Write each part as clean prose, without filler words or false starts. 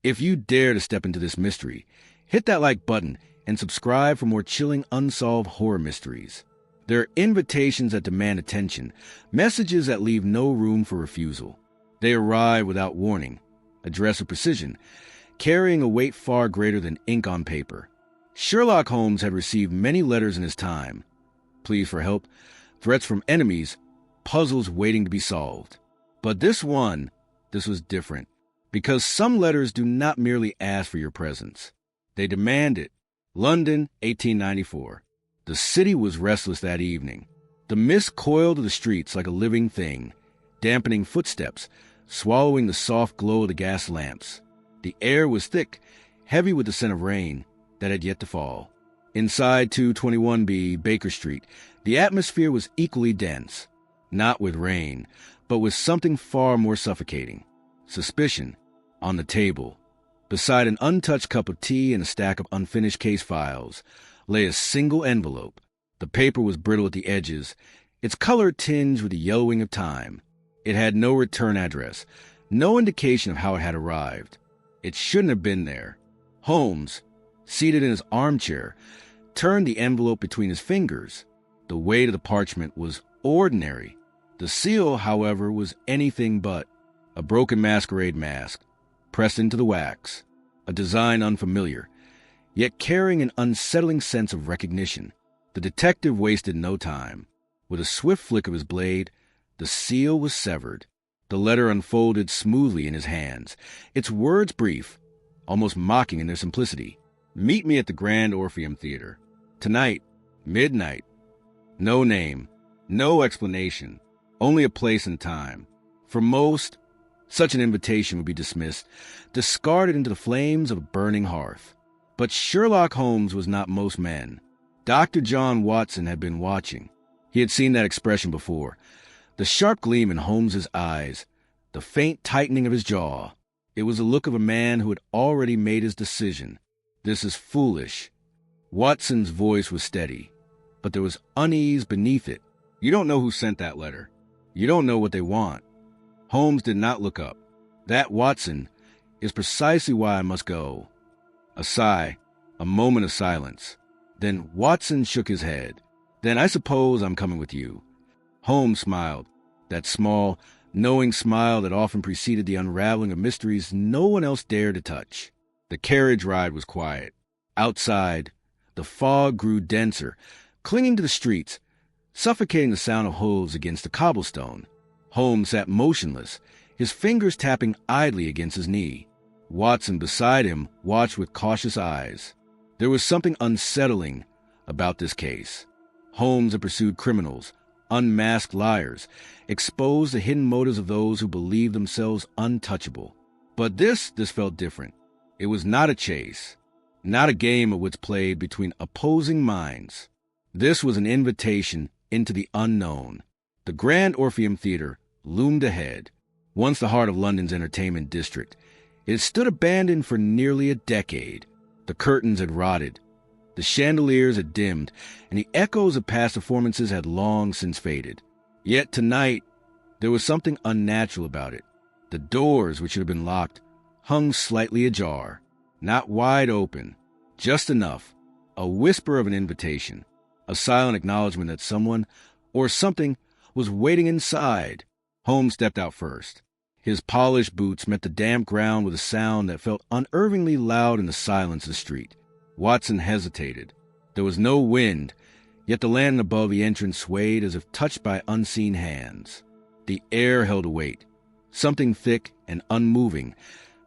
If you dare to step into this mystery, hit that like button and subscribe for more chilling unsolved horror mysteries. There are invitations that demand attention, messages that leave no room for refusal. They arrive without warning, addressed with precision, carrying a weight far greater than ink on paper. Sherlock Holmes had received many letters in his time, pleas for help, threats from enemies, puzzles waiting to be solved. But this was different, because some letters do not merely ask for your presence. They demand it. London, 1894. The city was restless that evening. The mist coiled to the streets like a living thing, dampening footsteps, swallowing the soft glow of the gas lamps. The air was thick, heavy with the scent of rain that had yet to fall. Inside 221B Baker Street, the atmosphere was equally dense, not with rain, but with something far more suffocating. Suspicion. On the table, beside an untouched cup of tea and a stack of unfinished case files, lay a single envelope. The paper was brittle at the edges, its color tinged with the yellowing of time. It had no return address, no indication of how it had arrived. It shouldn't have been there. Holmes, seated in his armchair, turned the envelope between his fingers. The weight of the parchment was ordinary. The seal, however, was anything but. A broken masquerade mask, pressed into the wax, a design unfamiliar, yet carrying an unsettling sense of recognition. The detective wasted no time. With a swift flick of his blade, the seal was severed. The letter unfolded smoothly in his hands, its words brief, almost mocking in their simplicity. Meet me at the Grand Orpheum Theatre. Tonight, midnight. No name, no explanation, only a place and time. For most, such an invitation would be dismissed, discarded into the flames of a burning hearth. But Sherlock Holmes was not most men. Dr. John Watson had been watching. He had seen that expression before. The sharp gleam in Holmes's eyes, the faint tightening of his jaw. It was the look of a man who had already made his decision. This is foolish. Watson's voice was steady, but there was unease beneath it. You don't know who sent that letter. You don't know what they want. Holmes did not look up. That, Watson, is precisely why I must go. A sigh, a moment of silence. Then Watson shook his head. Then I suppose I'm coming with you. Holmes smiled, that small, knowing smile that often preceded the unraveling of mysteries no one else dared to touch. The carriage ride was quiet. Outside, the fog grew denser, clinging to the streets, suffocating the sound of hooves against the cobblestone. Holmes sat motionless, his fingers tapping idly against his knee. Watson beside him watched with cautious eyes. There was something unsettling about this case. Holmes had pursued criminals, unmasked liars, exposed the hidden motives of those who believed themselves untouchable. But this felt different. It was not a chase, not a game of wits played between opposing minds. This was an invitation into the unknown. The Grand Orpheum Theatre loomed ahead, once the heart of London's entertainment district. It had stood abandoned for nearly a decade. The curtains had rotted, the chandeliers had dimmed, and the echoes of past performances had long since faded. Yet tonight, there was something unnatural about it. The doors, which should have been locked, hung slightly ajar, not wide open, just enough, a whisper of an invitation, a silent acknowledgement that someone or something was waiting inside. Holmes stepped out first. His polished boots met the damp ground with a sound that felt unnervingly loud in the silence of the street. Watson hesitated. There was no wind, yet the lantern above the entrance swayed as if touched by unseen hands. The air held a weight, something thick and unmoving,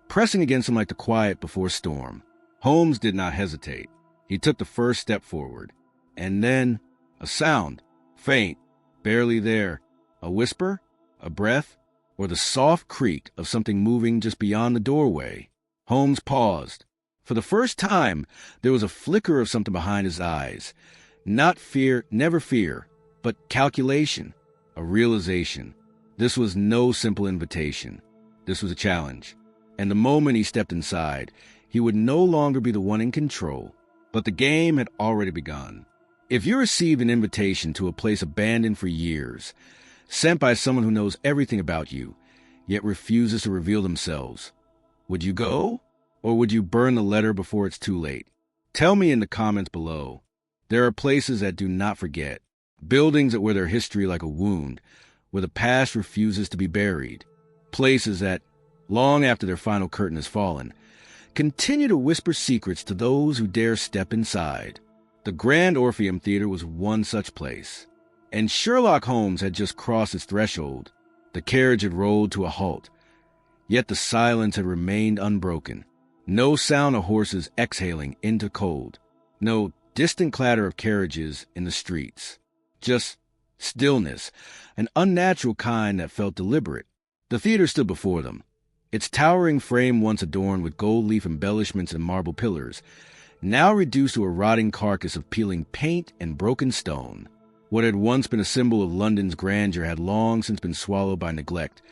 pressing against him like the quiet before storm. Holmes did not hesitate. He took the first step forward. And then, a sound, faint, barely there, a whisper, a breath, or the soft creak of something moving just beyond the doorway. Holmes paused. For the first time, there was a flicker of something behind his eyes. Not fear, never fear, but calculation, a realization. This was no simple invitation. This was a challenge. And the moment he stepped inside, he would no longer be the one in control. But the game had already begun. If you received an invitation to a place abandoned for years, sent by someone who knows everything about you, yet refuses to reveal themselves, would you go? Or would you burn the letter before it's too late? Tell me in the comments below. There are places that do not forget, buildings that wear their history like a wound, where the past refuses to be buried, places that, long after their final curtain has fallen, continue to whisper secrets to those who dare step inside. The Grand Orpheum Theatre was one such place, and Sherlock Holmes had just crossed its threshold. The carriage had rolled to a halt, yet the silence had remained unbroken. No sound of horses exhaling into cold, no distant clatter of carriages in the streets. Just stillness, an unnatural kind that felt deliberate. The theater stood before them, its towering frame once adorned with gold leaf embellishments and marble pillars, now reduced to a rotting carcass of peeling paint and broken stone. What had once been a symbol of London's grandeur had long since been swallowed by neglect,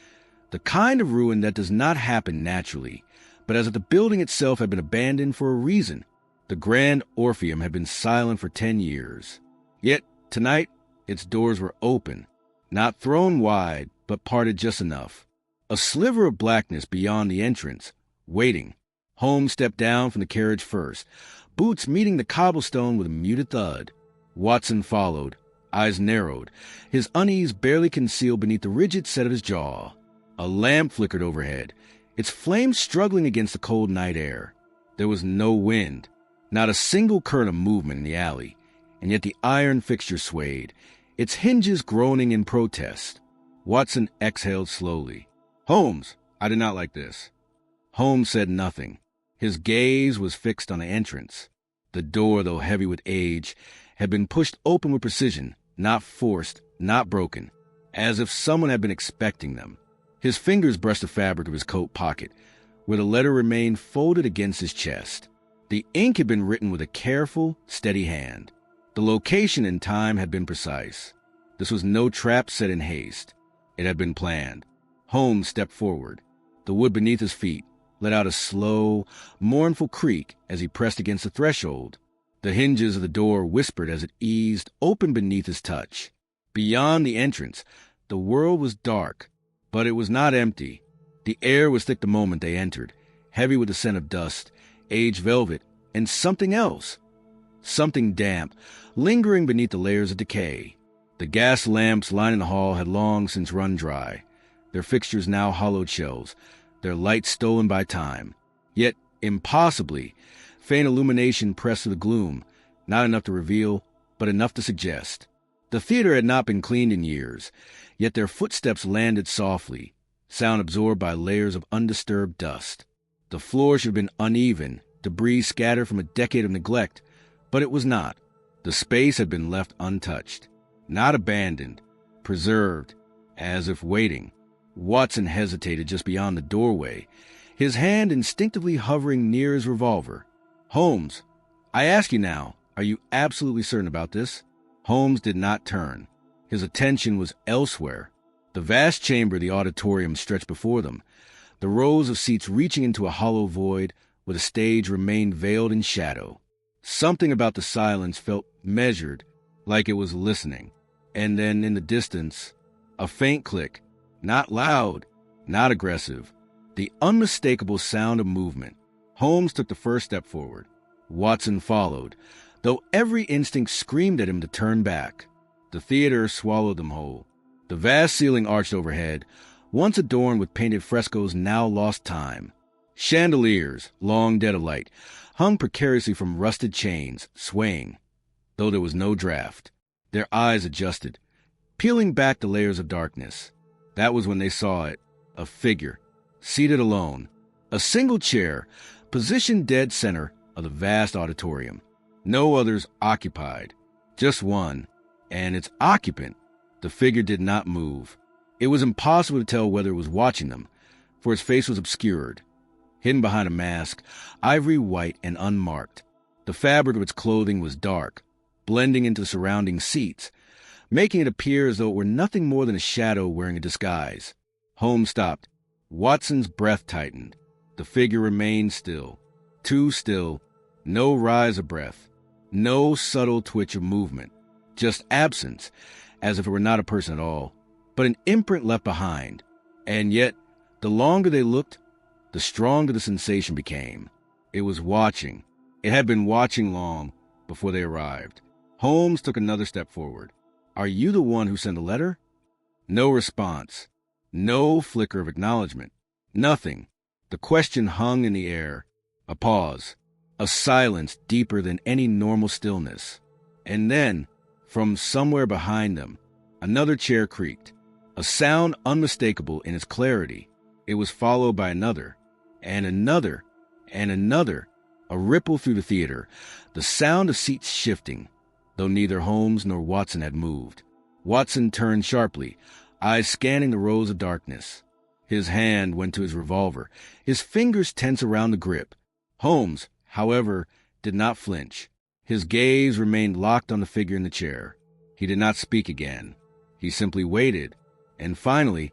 the kind of ruin that does not happen naturally, but as if the building itself had been abandoned for a reason. The Grand Orpheum had been silent for 10 years. Yet, tonight, its doors were open, not thrown wide, but parted just enough. A sliver of blackness beyond the entrance, waiting. Holmes stepped down from the carriage first, boots meeting the cobblestone with a muted thud. Watson followed, eyes narrowed, his unease barely concealed beneath the rigid set of his jaw. A lamp flickered overhead, its flame struggling against the cold night air. There was no wind, not a single current of movement in the alley, and yet the iron fixture swayed, its hinges groaning in protest. Watson exhaled slowly. "Holmes, I did not like this." Holmes said nothing. His gaze was fixed on the entrance. The door, though heavy with age, had been pushed open with precision, not forced, not broken, as if someone had been expecting them. His fingers brushed the fabric of his coat pocket, where the letter remained folded against his chest. The ink had been written with a careful, steady hand. The location and time had been precise. This was no trap set in haste. It had been planned. Holmes stepped forward. The wood beneath his feet let out a slow, mournful creak as he pressed against the threshold. The hinges of the door whispered as it eased open beneath his touch. Beyond the entrance, the world was dark, but it was not empty. The air was thick the moment they entered, heavy with the scent of dust, aged velvet, and something else. Something damp, lingering beneath the layers of decay. The gas lamps lining the hall had long since run dry, their fixtures now hollowed shells, their light stolen by time. Yet, impossibly, faint illumination pressed through the gloom, not enough to reveal, but enough to suggest. The theater had not been cleaned in years, yet their footsteps landed softly, sound absorbed by layers of undisturbed dust. The floor should have been uneven, debris scattered from a decade of neglect, but it was not. The space had been left untouched, not abandoned, preserved, as if waiting. Watson hesitated just beyond the doorway, his hand instinctively hovering near his revolver. "Holmes, I ask you now, are you absolutely certain about this?" Holmes did not turn. His attention was elsewhere. The vast chamber of the auditorium stretched before them, the rows of seats reaching into a hollow void where the stage remained veiled in shadow. Something about the silence felt measured, like it was listening. And then, in the distance, a faint click, not loud, not aggressive, the unmistakable sound of movement. Holmes took the first step forward. Watson followed, though every instinct screamed at him to turn back. The theater swallowed them whole. The vast ceiling arched overhead, once adorned with painted frescoes now lost time. Chandeliers, long dead of light, hung precariously from rusted chains, swaying, though there was no draft. Their eyes adjusted, peeling back the layers of darkness. That was when they saw it, a figure, seated alone, a single chair, positioned dead center of the vast auditorium. No others occupied, just one, and its occupant. The figure did not move. It was impossible to tell whether it was watching them, for its face was obscured, hidden behind a mask, ivory white and unmarked. The fabric of its clothing was dark, blending into the surrounding seats, making it appear as though it were nothing more than a shadow wearing a disguise. Holmes stopped. Watson's breath tightened. The figure remained still, too still, no rise of breath, no subtle twitch of movement, just absence, as if it were not a person at all, but an imprint left behind. And yet, the longer they looked, the stronger the sensation became. It was watching. It had been watching long before they arrived. Holmes took another step forward. "Are you the one who sent the letter?" No response. No flicker of acknowledgement. Nothing. The question hung in the air. A pause. A silence deeper than any normal stillness. And then, from somewhere behind them, another chair creaked. A sound unmistakable in its clarity. It was followed by another, and another, and another. A ripple through the theater. The sound of seats shifting, though neither Holmes nor Watson had moved. Watson turned sharply, eyes scanning the rows of darkness. His hand went to his revolver, his fingers tense around the grip. Holmes, however, did not flinch. His gaze remained locked on the figure in the chair. He did not speak again. He simply waited. And finally,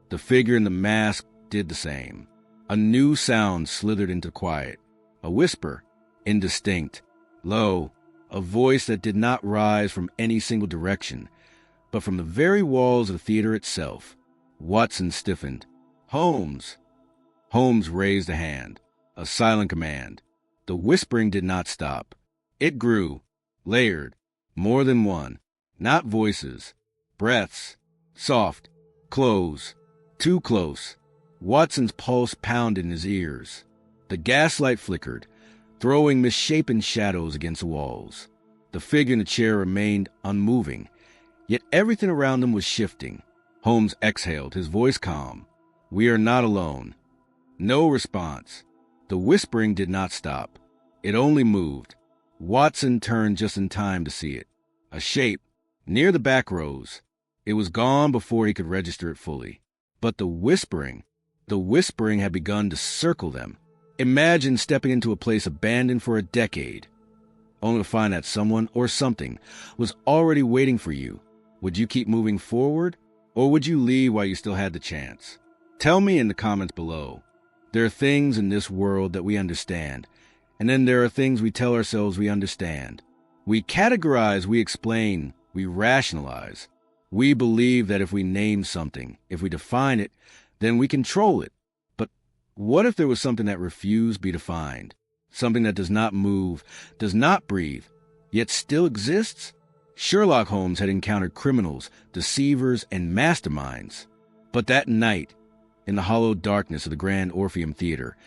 the figure in the mask did the same. A new sound slithered into quiet. A whisper, indistinct, low, a voice that did not rise from any single direction, but from the very walls of the theater itself. Watson stiffened. "Holmes!" Holmes raised a hand, a silent command. The whispering did not stop. It grew, layered, more than one. Not voices, breaths, soft, close, too close. Watson's pulse pounded in his ears. The gaslight flickered, throwing misshapen shadows against the walls. The figure in the chair remained unmoving, yet everything around him was shifting. Holmes exhaled, his voice calm. "We are not alone." No response. The whispering did not stop. It only moved. Watson turned just in time to see it. A shape, near the back rows. It was gone before he could register it fully. But the whispering had begun to circle them. Imagine stepping into a place abandoned for a decade, only to find that someone or something was already waiting for you. Would you keep moving forward, or would you leave while you still had the chance? Tell me in the comments below. There are things in this world that we understand, and then there are things we tell ourselves we understand. We categorize, we explain, we rationalize. We believe that if we name something, if we define it, then we control it. But what if there was something that refused to be defined? Something that does not move, does not breathe, yet still exists? Sherlock Holmes had encountered criminals, deceivers, and masterminds. But that night, in the hollow darkness of the Grand Orpheum Theatre,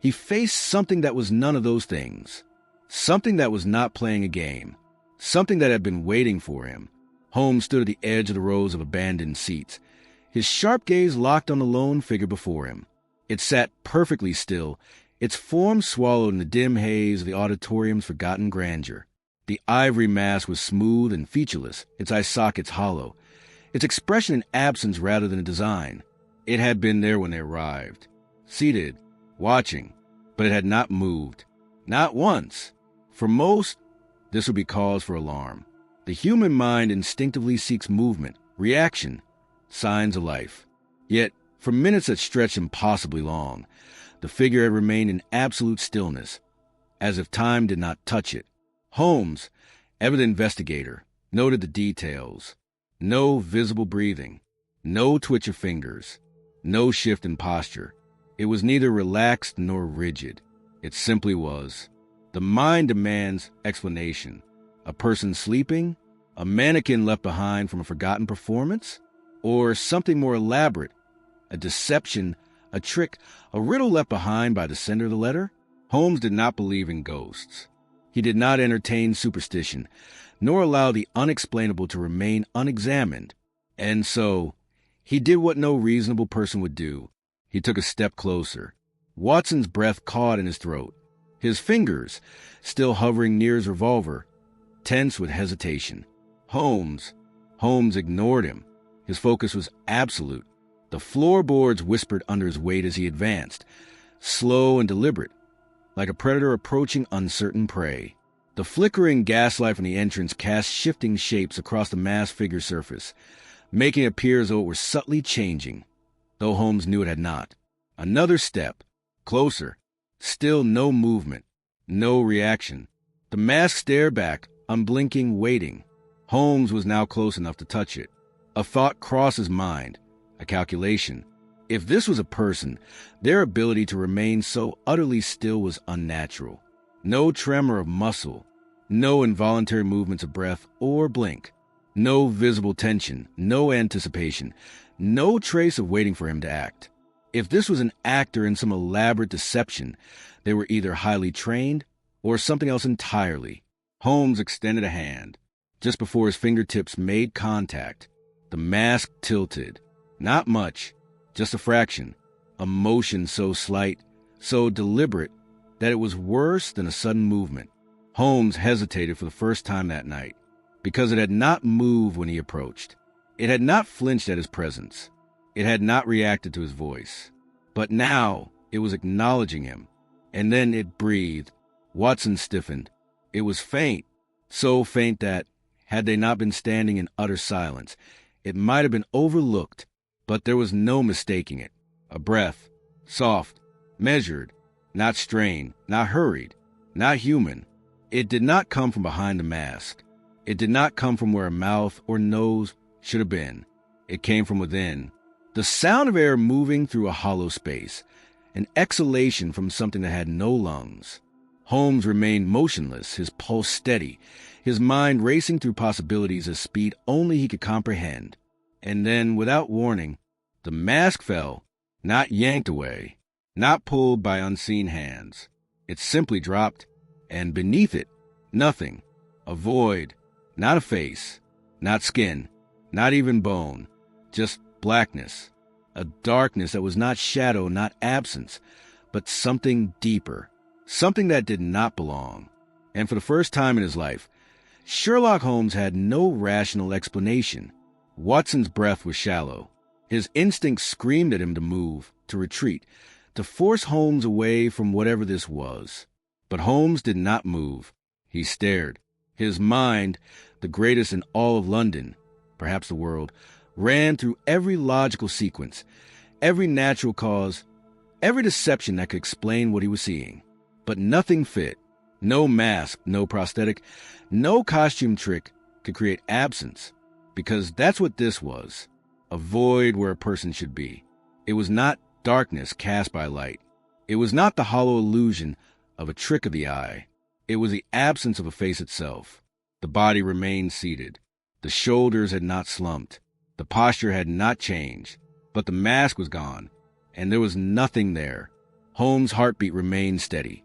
he faced something that was none of those things. Something that was not playing a game. Something that had been waiting for him. Holmes stood at the edge of the rows of abandoned seats, his sharp gaze locked on the lone figure before him. It sat perfectly still, its form swallowed in the dim haze of the auditorium's forgotten grandeur. The ivory mask was smooth and featureless, its eye sockets hollow, its expression an absence rather than a design. It had been there when they arrived, seated, watching, but it had not moved. Not once. For most, this would be cause for alarm. The human mind instinctively seeks movement, reaction, signs of life. Yet, for minutes that stretched impossibly long, the figure had remained in absolute stillness, as if time did not touch it. Holmes, ever the investigator, noted the details. No visible breathing, no twitch of fingers, no shift in posture. It was neither relaxed nor rigid. It simply was. The mind demands explanation. A person sleeping? A mannequin left behind from a forgotten performance? Or something more elaborate? A deception, a trick, a riddle left behind by the sender of the letter? Holmes did not believe in ghosts. He did not entertain superstition, nor allow the unexplainable to remain unexamined. And so, he did what no reasonable person would do. He took a step closer. Watson's breath caught in his throat. His fingers, still hovering near his revolver, tense with hesitation. Holmes ignored him. His focus was absolute. The floorboards whispered under his weight as he advanced, slow and deliberate, like a predator approaching uncertain prey. The flickering gaslight from the entrance cast shifting shapes across the masked figure's surface, making it appear as though it were subtly changing, though Holmes knew it had not. Another step, closer. Still no movement, no reaction. The mask stared back, unblinking, waiting. Holmes was now close enough to touch it. A thought crossed his mind, a calculation. If this was a person, their ability to remain so utterly still was unnatural. No tremor of muscle, no involuntary movements of breath or blink, no visible tension, no anticipation, no trace of waiting for him to act. If this was an actor in some elaborate deception, they were either highly trained or something else entirely. Holmes extended a hand. Just before his fingertips made contact, the mask tilted. Not much, just a fraction. A motion so slight, so deliberate, that it was worse than a sudden movement. Holmes hesitated for the first time that night, because it had not moved when he approached. It had not flinched at his presence. It had not reacted to his voice. But now it was acknowledging him. And then it breathed. Watson stiffened. It was faint, so faint that, had they not been standing in utter silence, it might have been overlooked, but there was no mistaking it. A breath, soft, measured, not strained, not hurried, not human. It did not come from behind the mask. It did not come from where a mouth or nose should have been. It came from within. The sound of air moving through a hollow space, an exhalation from something that had no lungs. Holmes remained motionless, his pulse steady, his mind racing through possibilities at speed only he could comprehend. And then, without warning, the mask fell, not yanked away, not pulled by unseen hands. It simply dropped, and beneath it, nothing. A void, not a face, not skin, not even bone, just blackness. A darkness that was not shadow, not absence, but something deeper. Something that did not belong. And for the first time in his life, Sherlock Holmes had no rational explanation. Watson's breath was shallow. His instincts screamed at him to move, to retreat, to force Holmes away from whatever this was. But Holmes did not move. He stared. His mind, the greatest in all of London, perhaps the world, ran through every logical sequence, every natural cause, every deception that could explain what he was seeing. But nothing fit. No mask, no prosthetic, no costume trick could create absence, because that's what this was, a void where a person should be. It was not darkness cast by light. It was not the hollow illusion of a trick of the eye. It was the absence of a face itself. The body remained seated. The shoulders had not slumped. The posture had not changed. But the mask was gone, and there was nothing there. Holmes' heartbeat remained steady.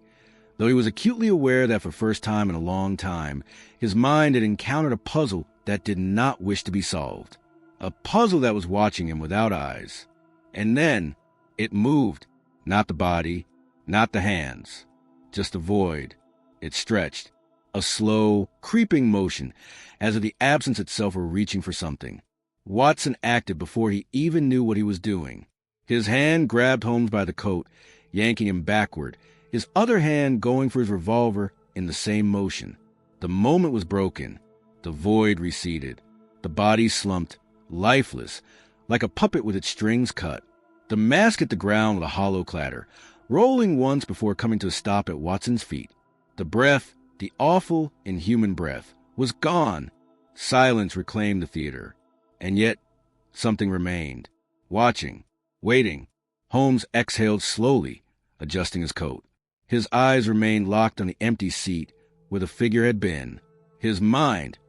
Though he was acutely aware that for the first time in a long time, his mind had encountered a puzzle that did not wish to be solved. A puzzle that was watching him without eyes. And then it moved. Not the body, not the hands. Just a void. It stretched. A slow, creeping motion, as if the absence itself were reaching for something. Watson acted before he even knew what he was doing. His hand grabbed Holmes by the coat, yanking him backward, his other hand going for his revolver in the same motion. The moment was broken. The void receded. The body slumped, lifeless, like a puppet with its strings cut. The mask hit the ground with a hollow clatter, rolling once before coming to a stop at Watson's feet. The breath, the awful, inhuman breath, was gone. Silence reclaimed the theater. And yet, something remained. Watching, waiting. Holmes exhaled slowly, adjusting his coat. His eyes remained locked on the empty seat where the figure had been. His mind,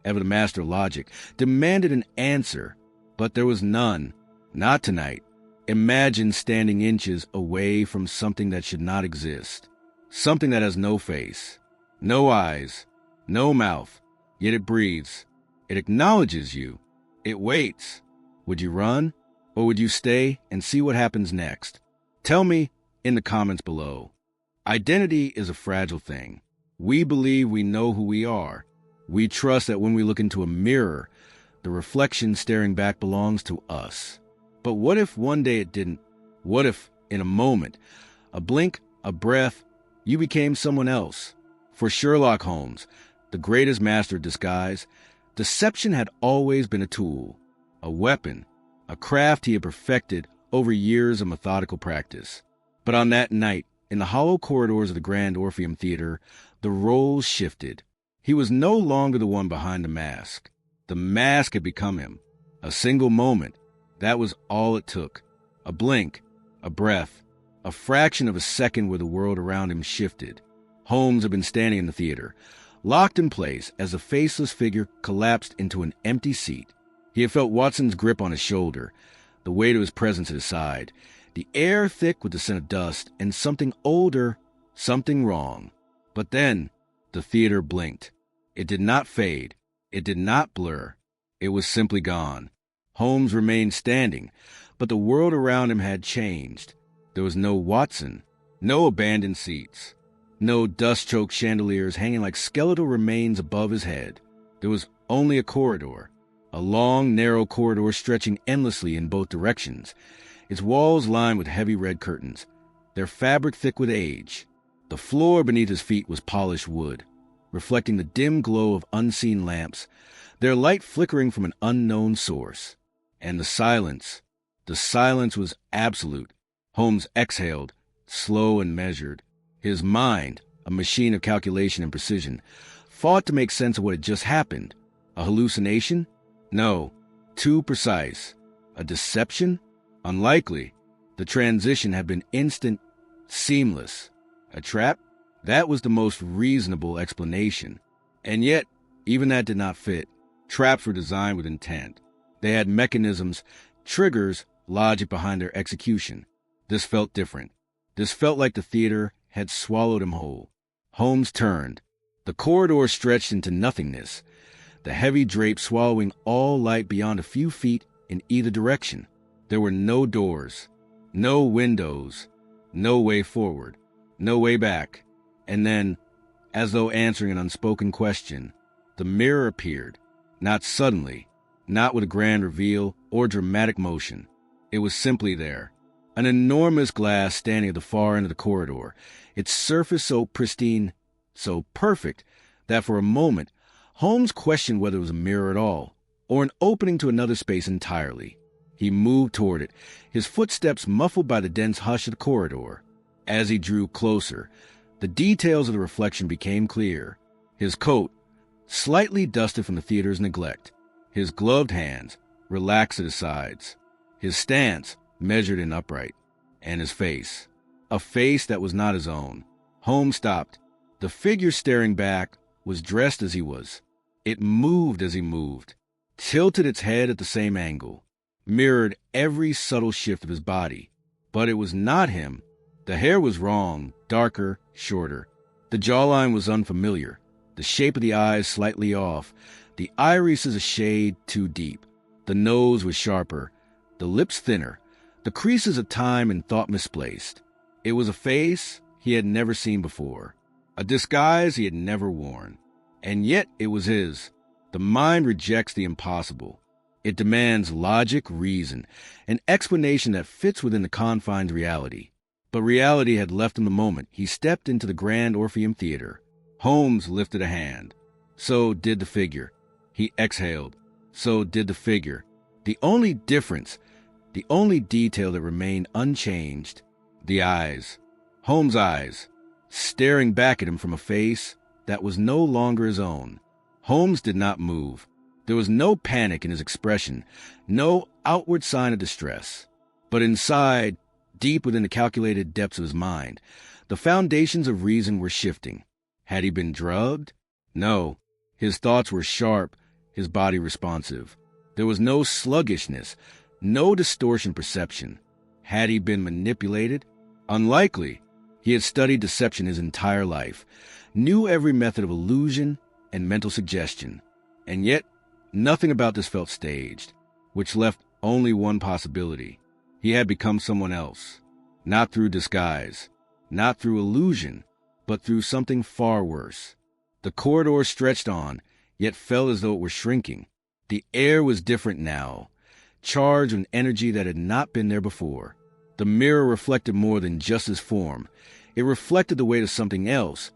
ever the master of logic, demanded an answer, but there was none. Not tonight. Imagine standing inches away from something that should not exist. Something that has no face, no eyes, no mouth, yet it breathes. It acknowledges you. It waits. Would you run, or would you stay and see what happens next? Tell me in the comments below. Identity is a fragile thing. We believe we know who we are. We trust that when we look into a mirror, the reflection staring back belongs to us. But what if one day it didn't? What if, in a moment, a blink, a breath, you became someone else? For Sherlock Holmes, the greatest master of disguise, deception had always been a tool, a weapon, a craft he had perfected over years of methodical practice. But on that night, in the hollow corridors of the Grand Orpheum Theatre, the roles shifted. He was no longer the one behind the mask. The mask had become him. A single moment. That was all it took. A blink, a breath, a fraction of a second where the world around him shifted. Holmes had been standing in the theater, locked in place as the faceless figure collapsed into an empty seat. He had felt Watson's grip on his shoulder, the weight of his presence at his side, the air thick with the scent of dust, and something older, something wrong. But then, the theater blinked. It did not fade. It did not blur. It was simply gone. Holmes remained standing, but the world around him had changed. There was no Watson, no abandoned seats, no dust-choked chandeliers hanging like skeletal remains above his head. There was only a corridor, a long, narrow corridor stretching endlessly in both directions, its walls lined with heavy red curtains, their fabric thick with age. The floor beneath his feet was polished wood, reflecting the dim glow of unseen lamps, their light flickering from an unknown source. And the silence was absolute. Holmes exhaled, slow and measured. His mind, a machine of calculation and precision, fought to make sense of what had just happened. A hallucination? No, too precise. A deception? Unlikely. The transition had been instant, seamless. A trap? That was the most reasonable explanation. And yet, even that did not fit. Traps were designed with intent. They had mechanisms, triggers, logic behind their execution. This felt different. This felt like the theater had swallowed him whole. Holmes turned. The corridor stretched into nothingness, the heavy drape swallowing all light beyond a few feet in either direction. There were no doors, no windows, no way forward, no way back. And then, as though answering an unspoken question, the mirror appeared, not suddenly, not with a grand reveal or dramatic motion. It was simply there, an enormous glass standing at the far end of the corridor, its surface so pristine, so perfect, that for a moment, Holmes questioned whether it was a mirror at all, or an opening to another space entirely. He moved toward it, his footsteps muffled by the dense hush of the corridor. As he drew closer, the details of the reflection became clear. His coat, slightly dusted from the theater's neglect, his gloved hands, relaxed at his sides, his stance, measured and upright, and his face, a face that was not his own. Holmes stopped. The figure staring back was dressed as he was. It moved as he moved, tilted its head at the same angle, mirrored every subtle shift of his body. But it was not him. The hair was wrong, darker, shorter. The jawline was unfamiliar, the shape of the eyes slightly off, the irises a shade too deep. The nose was sharper, the lips thinner, the creases of time and thought misplaced. It was a face he had never seen before, a disguise he had never worn. And yet it was his. The mind rejects the impossible. It demands logic, reason, an explanation that fits within the confines of reality. But reality had left him the moment he stepped into the Grand Orpheum Theatre. Holmes lifted a hand. So did the figure. He exhaled. So did the figure. The only difference, the only detail that remained unchanged, the eyes. Holmes' eyes, staring back at him from a face that was no longer his own. Holmes did not move. There was no panic in his expression, no outward sign of distress. But inside, deep within the calculated depths of his mind, the foundations of reason were shifting. Had he been drugged? No. His thoughts were sharp, his body responsive. There was no sluggishness, no distortion perception. Had he been manipulated? Unlikely. He had studied deception his entire life, knew every method of illusion and mental suggestion. And yet, nothing about this felt staged, which left only one possibility. He had become someone else, not through disguise, not through illusion, but through something far worse. The corridor stretched on, yet felt as though it were shrinking. The air was different now, charged with energy that had not been there before. The mirror reflected more than just his form. It reflected the weight of something else,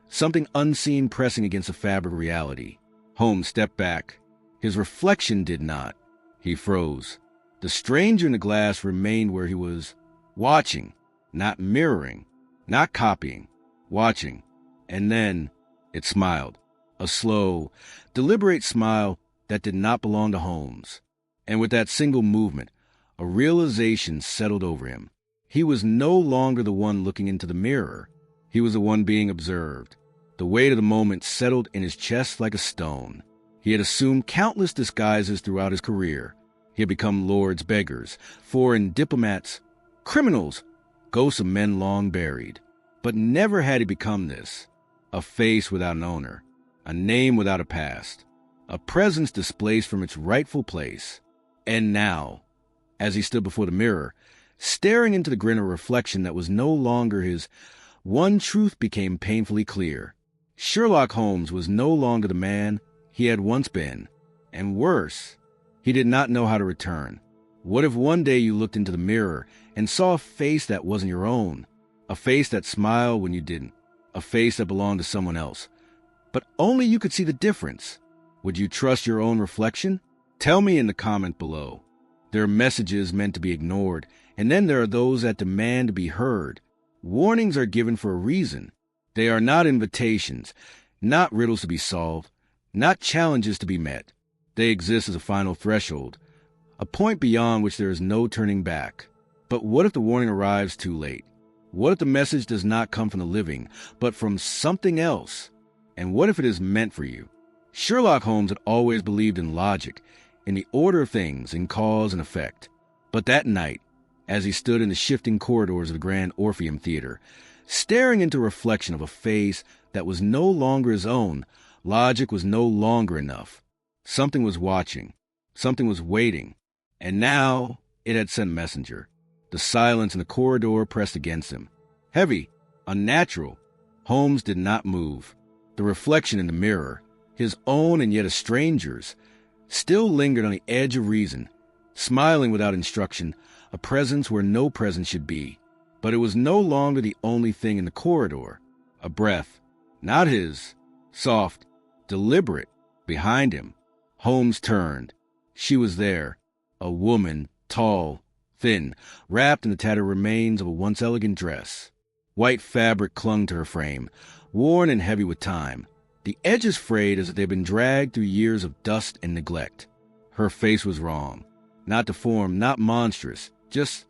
something unseen pressing against the fabric of reality. Holmes stepped back. His reflection did not. He froze. The stranger in the glass remained where he was, watching, not mirroring, not copying, watching. And then it smiled, a slow, deliberate smile that did not belong to Holmes. And with that single movement, A realization settled over him. He was no longer the one looking into the mirror. He was the one being observed. The weight of the moment settled in his chest like a stone. He had assumed countless disguises throughout his career. He had become lords, beggars, foreign diplomats, criminals, ghosts of men long buried. But never had he become this. A face without an owner, a name without a past, a presence displaced from its rightful place. And now, as he stood before the mirror, staring into the grin of reflection that was no longer his, one truth became painfully clear. Sherlock Holmes was no longer the man he had once been. And worse, he did not know how to return. What if one day you looked into the mirror and saw a face that wasn't your own? A face that smiled when you didn't. A face that belonged to someone else. But only you could see the difference. Would you trust your own reflection? Tell me in the comment below. There are messages meant to be ignored, and then there are those that demand to be heard. Warnings are given for a reason. They are not invitations, not riddles to be solved, not challenges to be met. They exist as a final threshold, a point beyond which there is no turning back. But what if the warning arrives too late? What if the message does not come from the living, but from something else? And what if it is meant for you? Sherlock Holmes had always believed in logic, in the order of things, in cause and effect. But that night, as he stood in the shifting corridors of the Grand Orpheum Theatre, staring into a reflection of a face that was no longer his own, logic was no longer enough. Something was watching. Something was waiting. And now it had sent a messenger. The silence in the corridor pressed against him. Heavy, unnatural. Holmes did not move. The reflection in the mirror, his own and yet a stranger's, still lingered on the edge of reason, smiling without instruction, a presence where no presence should be. But it was no longer the only thing in the corridor. A breath, not his, soft, deliberate, behind him. Holmes turned. She was there, a woman, tall, thin, wrapped in the tattered remains of a once elegant dress. White fabric clung to her frame, worn and heavy with time, the edges frayed as if they had been dragged through years of dust and neglect. Her face was wrong, not deformed, not monstrous, just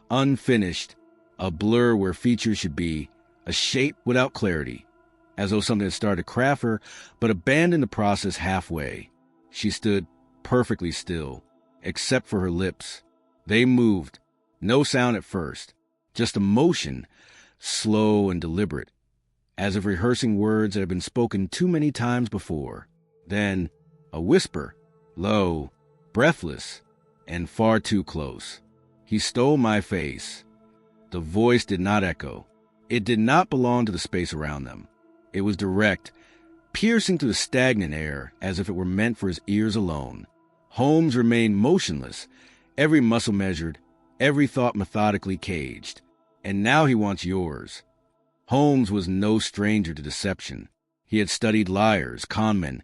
unfinished, a blur where features should be, a shape without clarity, as though something had started to craft her, but abandoned the process halfway. She stood perfectly still, except for her lips. They moved, no sound at first, just a motion, slow and deliberate, as if rehearsing words that had been spoken too many times before. Then, a whisper, low, breathless, and far too close. He stole my face. The voice did not echo. It did not belong to the space around them. It was direct, piercing through the stagnant air as if it were meant for his ears alone. Holmes remained motionless, every muscle measured, every thought methodically caged. And now he wants yours. Holmes was no stranger to deception. He had studied liars, conmen,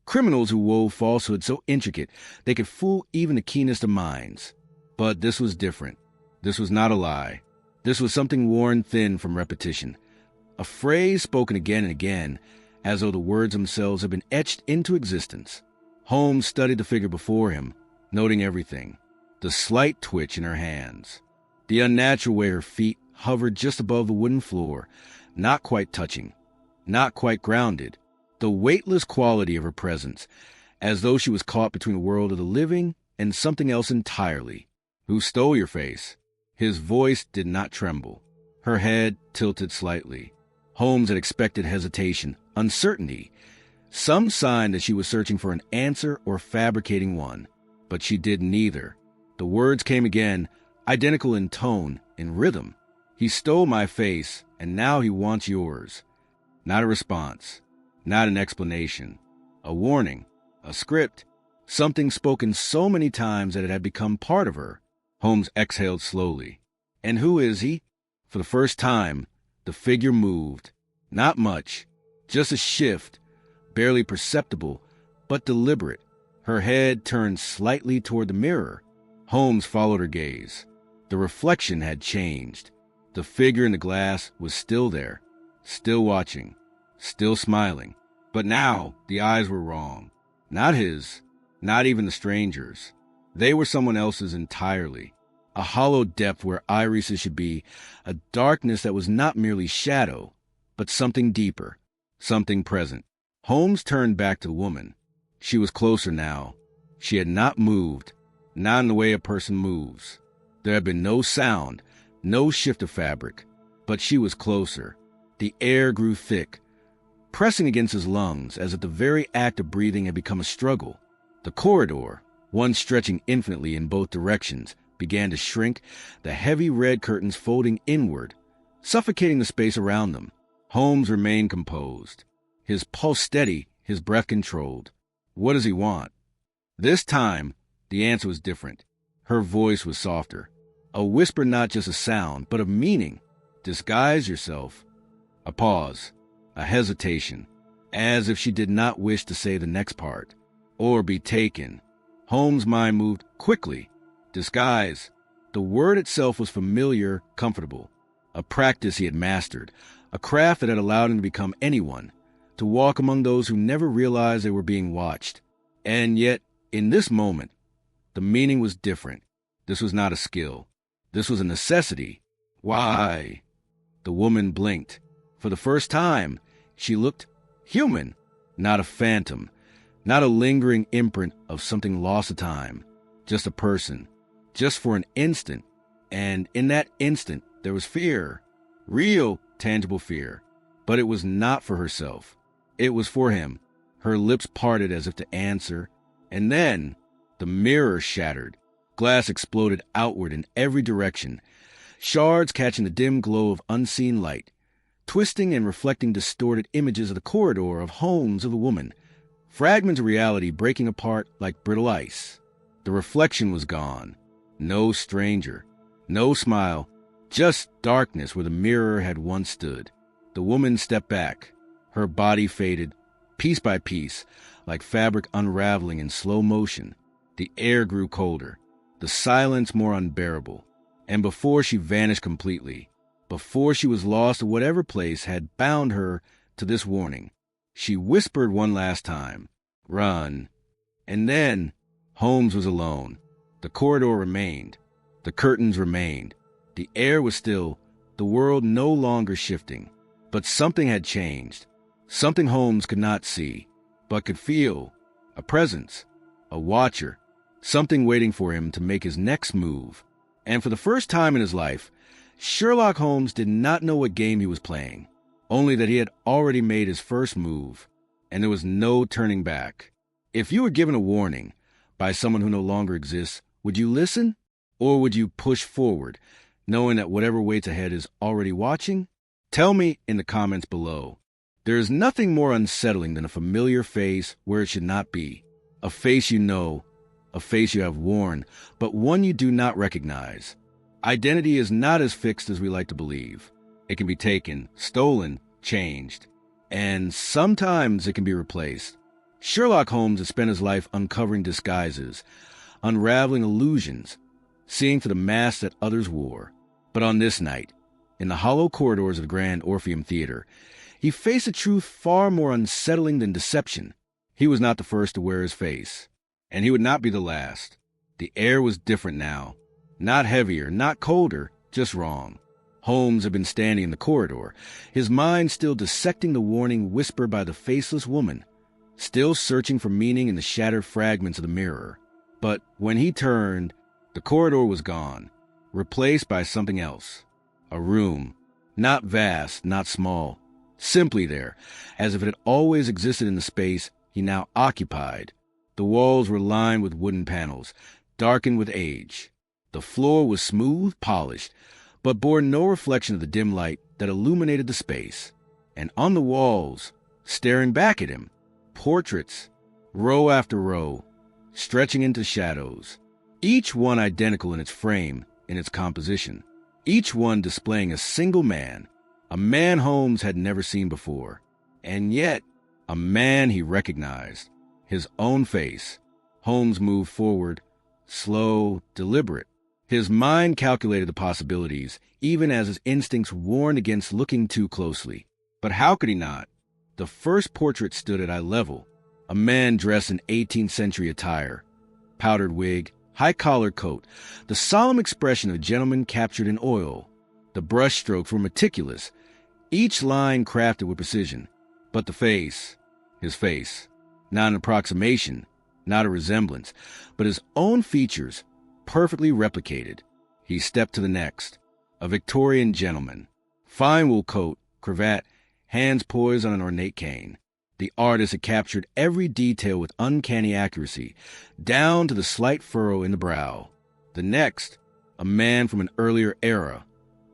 criminals who wove falsehoods so intricate they could fool even the keenest of minds. But this was different. This was not a lie. This was something worn thin from repetition. A phrase spoken again and again, as though the words themselves had been etched into existence. Holmes studied the figure before him, noting everything. The slight twitch in her hands. The unnatural way her feet hovered just above the wooden floor, not quite touching, not quite grounded. The weightless quality of her presence, as though she was caught between the world of the living and something else entirely. Who stole your face? His voice did not tremble. Her head tilted slightly. Holmes had expected hesitation, uncertainty, some sign that she was searching for an answer or fabricating one. But she did neither. The words came again, identical in tone, in rhythm. He stole my face, and now he wants yours. Not a response, not an explanation. A warning, a script, something spoken so many times that it had become part of her. Holmes exhaled slowly. And who is he? For the first time, the figure moved. Not much, just a shift, barely perceptible, but deliberate. Her head turned slightly toward the mirror. Holmes followed her gaze. The reflection had changed. The figure in the glass was still there, still watching, still smiling. But now the eyes were wrong. Not his, not even the stranger's. They were someone else's entirely. a hollow depth where irises should be, a darkness that was not merely shadow, but something deeper, something present. Holmes turned back to the woman. She was closer now. She had not moved, not in the way a person moves. There had been no sound, no shift of fabric, but she was closer. The air grew thick, pressing against his lungs as if the very act of breathing had become a struggle. The corridor, one stretching infinitely in both directions, began to shrink, the heavy red curtains folding inward, suffocating the space around them. Holmes remained composed, his pulse steady, his breath controlled. What does he want? This time, the answer was different. Her voice was softer. A whisper, not just a sound, but of meaning. Disguise yourself. A pause, a hesitation, as if she did not wish to say the next part, or be taken. Holmes' mind moved quickly. Disguise. The word itself was familiar, comfortable. A practice he had mastered, a craft that had allowed him to become anyone, to walk among those who never realized they were being watched. And yet, in this moment, the meaning was different. This was not a skill. This was a necessity. Why? The woman blinked. For the first time, she looked human, not a phantom, not a lingering imprint of something lost to time, just a person, just for an instant. And in that instant, there was fear, real, tangible fear. But it was not for herself. It was for him. Her lips parted as if to answer, and then the mirror shattered. Glass exploded outward in every direction, shards catching the dim glow of unseen light, twisting and reflecting distorted images of the corridor, of Holmes, of the woman, fragments of reality breaking apart like brittle ice. The reflection was gone. No stranger, no smile, just darkness where the mirror had once stood. The woman stepped back. Her body faded, piece by piece, like fabric unraveling in slow motion. The air grew colder, the silence more unbearable. And before she vanished completely, before she was lost to whatever place had bound her to this warning, she whispered one last time, "Run." And then Holmes was alone. The corridor remained. The curtains remained. The air was still, the world no longer shifting. But something had changed. Something Holmes could not see, but could feel. A presence, a watcher, something waiting for him to make his next move. And for the first time in his life, Sherlock Holmes did not know what game he was playing, only that he had already made his first move, and there was no turning back. If you were given a warning by someone who no longer exists, would you listen? Or would you push forward, knowing that whatever waits ahead is already watching? Tell me in the comments below. There is nothing more unsettling than a familiar face where it should not be. A face you know, a face you have worn, but one you do not recognize. Identity is not as fixed as we like to believe. It can be taken, stolen, changed, and sometimes it can be replaced. Sherlock Holmes has spent his life uncovering disguises, unraveling illusions, seeing through the masks that others wore. But on this night, in the hollow corridors of the Grand Orpheum Theatre, he faced a truth far more unsettling than deception. He was not the first to wear his face, and he would not be the last. The air was different now. Not heavier, not colder, just wrong. Holmes had been standing in the corridor, his mind still dissecting the warning whispered by the faceless woman, still searching for meaning in the shattered fragments of the mirror. But when he turned, the corridor was gone, replaced by something else. A room, not vast, not small, simply there, as if it had always existed in the space he now occupied. The walls were lined with wooden panels, darkened with age. The floor was smooth, polished, but bore no reflection of the dim light that illuminated the space. And on the walls, staring back at him, portraits, row after row, stretching into shadows, each one identical in its frame, in its composition, each one displaying a single man, a man Holmes had never seen before, and yet a man he recognized, his own face. Holmes moved forward, slow, deliberate. His mind calculated the possibilities, even as his instincts warned against looking too closely. But how could he not? The first portrait stood at eye level, a man dressed in 18th century attire, powdered wig, high collar coat, the solemn expression of a gentleman captured in oil. The brushstrokes were meticulous, each line crafted with precision. But the face, his face, not an approximation, not a resemblance, but his own features, perfectly replicated. He stepped to the next, a Victorian gentleman, fine wool coat, cravat, hands poised on an ornate cane. The artist had captured every detail with uncanny accuracy, down to the slight furrow in the brow. The next, a man from an earlier era,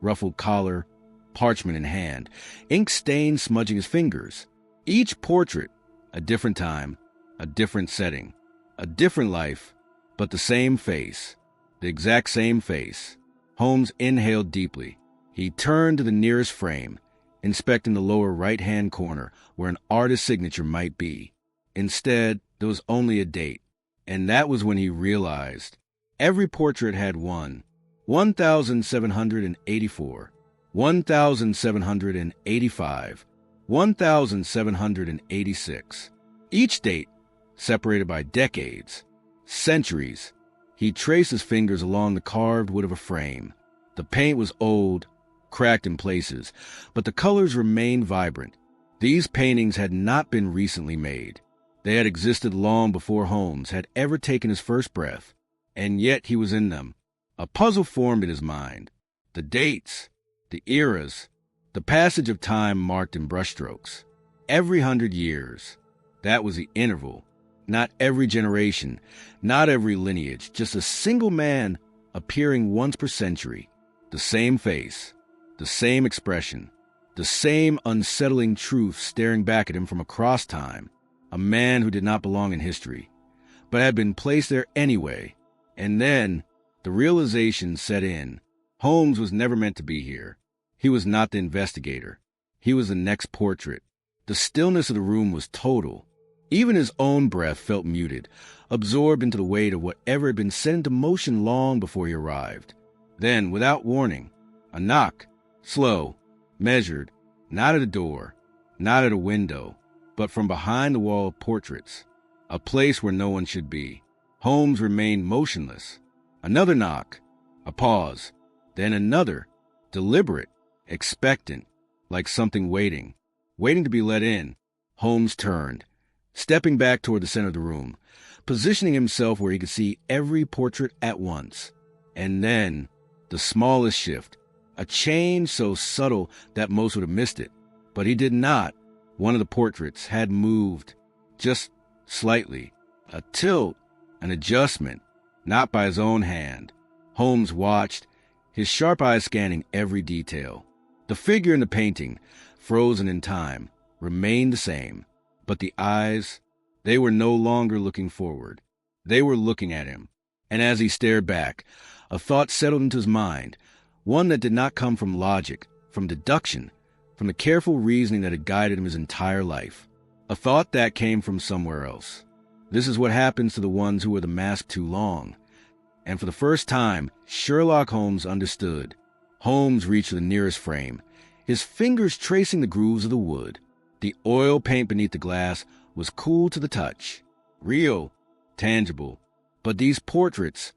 ruffled collar, parchment in hand, ink stain smudging his fingers. Each portrait, a different time, a different setting, a different life, but the same face, the exact same face. Holmes inhaled deeply. He turned to the nearest frame, inspecting the lower right-hand corner where an artist's signature might be. Instead, there was only a date, and that was when he realized every portrait had 1,784, 1,785, 1,786. Each date separated by decades, centuries. He traced his fingers along the carved wood of a frame. The paint was old, cracked in places, but the colors remained vibrant. These paintings had not been recently made. They had existed long before Holmes had ever taken his first breath, and yet he was in them. A puzzle formed in his mind. The dates, the eras, the passage of time marked in brushstrokes. Every 100 years. That was the interval. Not every generation, not every lineage, just a single man appearing once per century. The same face, the same expression, the same unsettling truth staring back at him from across time. A man who did not belong in history, but had been placed there anyway. And then the realization set in. Holmes was never meant to be here. He was not the investigator. He was the next portrait. The stillness of the room was total. Even his own breath felt muted, absorbed into the weight of whatever had been set into motion long before he arrived. Then, without warning, a knock, slow, measured, not at a door, not at a window, but from behind the wall of portraits, a place where no one should be. Holmes remained motionless. Another knock, a pause, then another, deliberate, expectant, like something waiting to be let in. Holmes turned, stepping back toward the center of the room, positioning himself where he could see every portrait at once. And then, the smallest shift, a change so subtle that most would have missed it. But he did not. One of the portraits had moved, just slightly. A tilt, an adjustment, not by his own hand. Holmes watched, his sharp eyes scanning every detail. The figure in the painting, frozen in time, remained the same. But the eyes, they were no longer looking forward. They were looking at him. And as he stared back, a thought settled into his mind, one that did not come from logic, from deduction, from the careful reasoning that had guided him his entire life. A thought that came from somewhere else. This is what happens to the ones who wear the mask too long. And for the first time, Sherlock Holmes understood. Holmes reached the nearest frame, his fingers tracing the grooves of the wood. The oil paint beneath the glass was cool to the touch, real, tangible. But these portraits,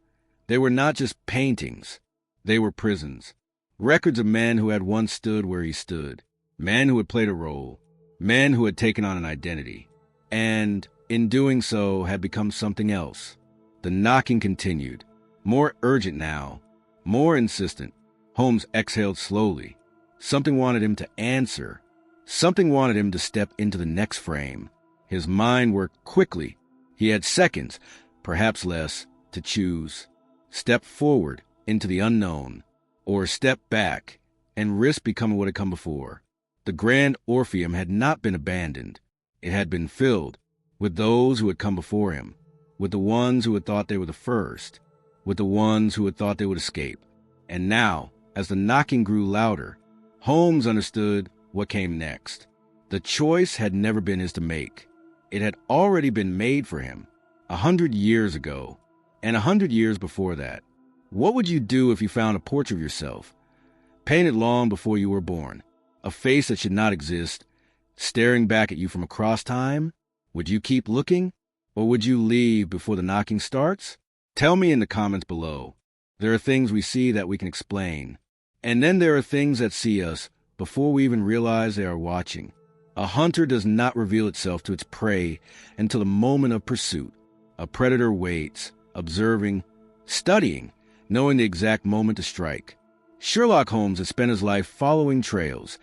they were not just paintings. They were prisons, records of men who had once stood where he stood, men who had played a role, men who had taken on an identity, and, in doing so, had become something else. The knocking continued, more urgent now, more insistent. Holmes exhaled slowly. Something wanted him to answer. Something wanted him to step into the next frame. His mind worked quickly. He had seconds, perhaps less, to choose. Step forward into the unknown, or step back and risk becoming what had come before. The Grand Orpheum had not been abandoned. It had been filled with those who had come before him, with the ones who had thought they were the first, with the ones who had thought they would escape. And now, as the knocking grew louder, Holmes understood what came next. The choice had never been his to make. It had already been made for him, 100 years ago, and 100 years before that. What would you do if you found a portrait of yourself, painted long before you were born, a face that should not exist, staring back at you from across time? Would you keep looking, or would you leave before the knocking starts? Tell me in the comments below. There are things we see that we can explain. And then there are things that see us before we even realize they are watching. A hunter does not reveal itself to its prey until the moment of pursuit. A predator waits, observing, studying, knowing the exact moment to strike. Sherlock Holmes had spent his life following trails,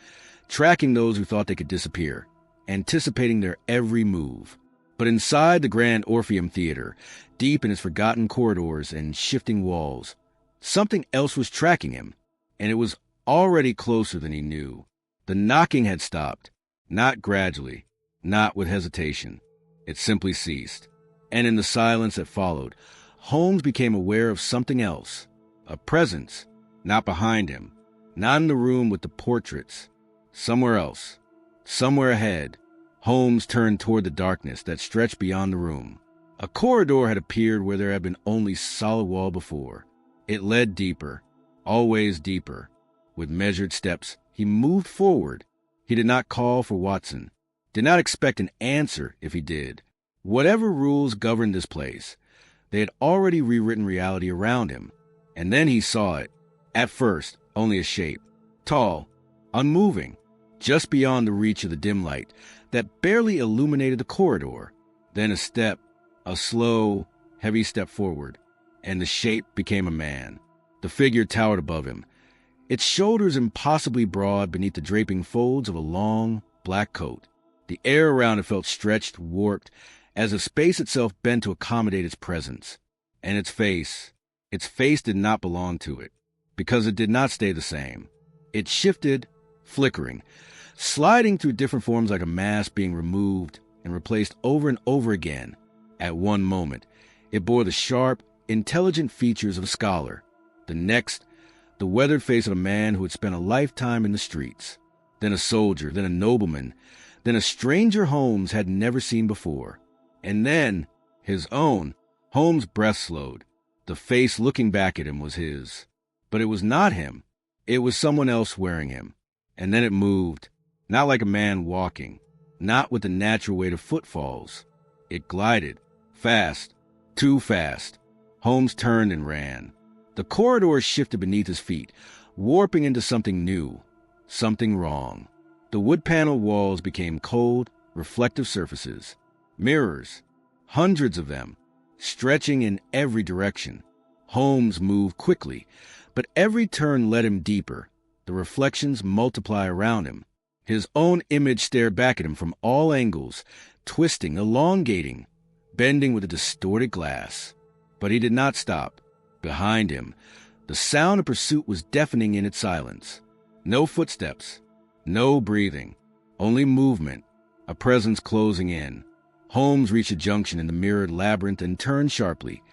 tracking those who thought they could disappear, anticipating their every move. But inside the Grand Orpheum Theatre, deep in its forgotten corridors and shifting walls, something else was tracking him, and it was already closer than he knew. The knocking had stopped, not gradually, not with hesitation. It simply ceased. And in the silence that followed, Holmes became aware of something else, a presence, not behind him, not in the room with the portraits, somewhere else, somewhere ahead. Holmes turned toward the darkness that stretched beyond the room. A corridor had appeared where there had been only solid wall before. It led deeper, always deeper. With measured steps, he moved forward. He did not call for Watson, did not expect an answer if he did. Whatever rules governed this place, they had already rewritten reality around him. And then he saw it. At first, only a shape, tall, unmoving, just beyond the reach of the dim light that barely illuminated the corridor. Then a step, a slow, heavy step forward, and the shape became a man. The figure towered above him, its shoulders impossibly broad beneath the draping folds of a long, black coat. The air around it felt stretched, warped, as if space itself bent to accommodate its presence. And its face did not belong to it, because it did not stay the same. It shifted, flickering, sliding through different forms like a mask being removed and replaced over and over again. At one moment, it bore the sharp, intelligent features of a scholar. The next, the weathered face of a man who had spent a lifetime in the streets. Then a soldier, then a nobleman, then a stranger Holmes had never seen before. And then, his own. Holmes' breath slowed. The face looking back at him was his. But it was not him. It was someone else wearing him. And then it moved, not like a man walking, not with the natural weight of footfalls. It glided, fast, too fast. Holmes turned and ran. The corridor shifted beneath his feet, warping into something new, something wrong. The wood-paneled walls became cold, reflective surfaces. Mirrors, hundreds of them, stretching in every direction. Holmes moved quickly, but every turn led him deeper. The reflections multiply around him. His own image stared back at him from all angles, twisting, elongating, bending with a distorted glass. But he did not stop. Behind him, the sound of pursuit was deafening in its silence. No footsteps, no breathing, only movement, a presence closing in. Holmes reached a junction in the mirrored labyrinth and turned sharply,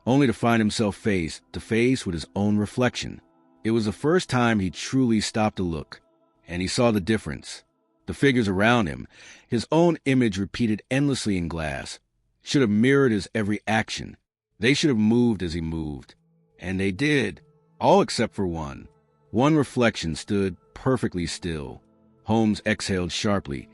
only to find himself face to face with his own reflection. It was the first time he truly stopped to look, and he saw the difference. The figures around him, his own image repeated endlessly in glass, should have mirrored his every action. They should have moved as he moved. And they did, all except for one. One reflection stood perfectly still. Holmes exhaled sharply,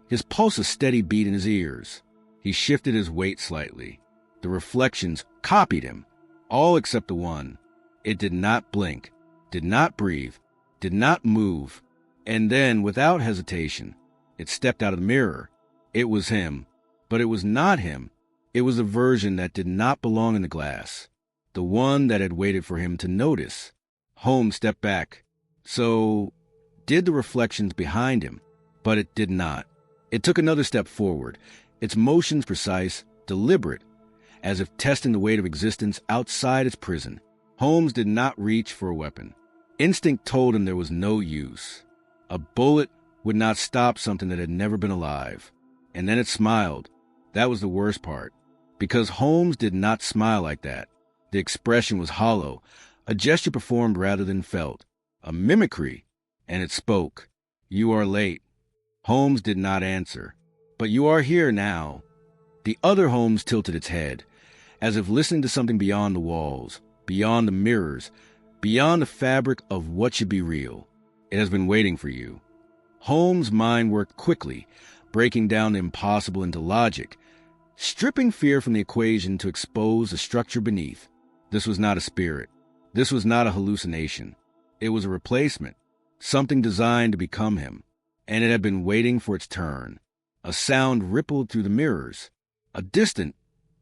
his pulse a steady beat in his ears. He shifted his weight slightly. The reflections copied him, all except the one. It did not blink, did not breathe, did not move. And then, without hesitation, it stepped out of the mirror. It was him, but it was not him. It was a version that did not belong in the glass, the one that had waited for him to notice. Holmes stepped back. So did the reflections behind him, but it did not. It took another step forward, its motions precise, deliberate, as if testing the weight of existence outside its prison. Holmes did not reach for a weapon. Instinct told him there was no use. A bullet would not stop something that had never been alive. And then it smiled. That was the worst part. Because Holmes did not smile like that. The expression was hollow, a gesture performed rather than felt, a mimicry, and it spoke. "You are late." Holmes did not answer. "But you are here now." The other Holmes tilted its head, as if listening to something beyond the walls, beyond the mirrors, beyond the fabric of what should be real. "It has been waiting for you." Holmes' mind worked quickly, breaking down the impossible into logic, stripping fear from the equation to expose the structure beneath. This was not a spirit. This was not a hallucination. It was a replacement, something designed to become him, and it had been waiting for its turn. A sound rippled through the mirrors, a distant,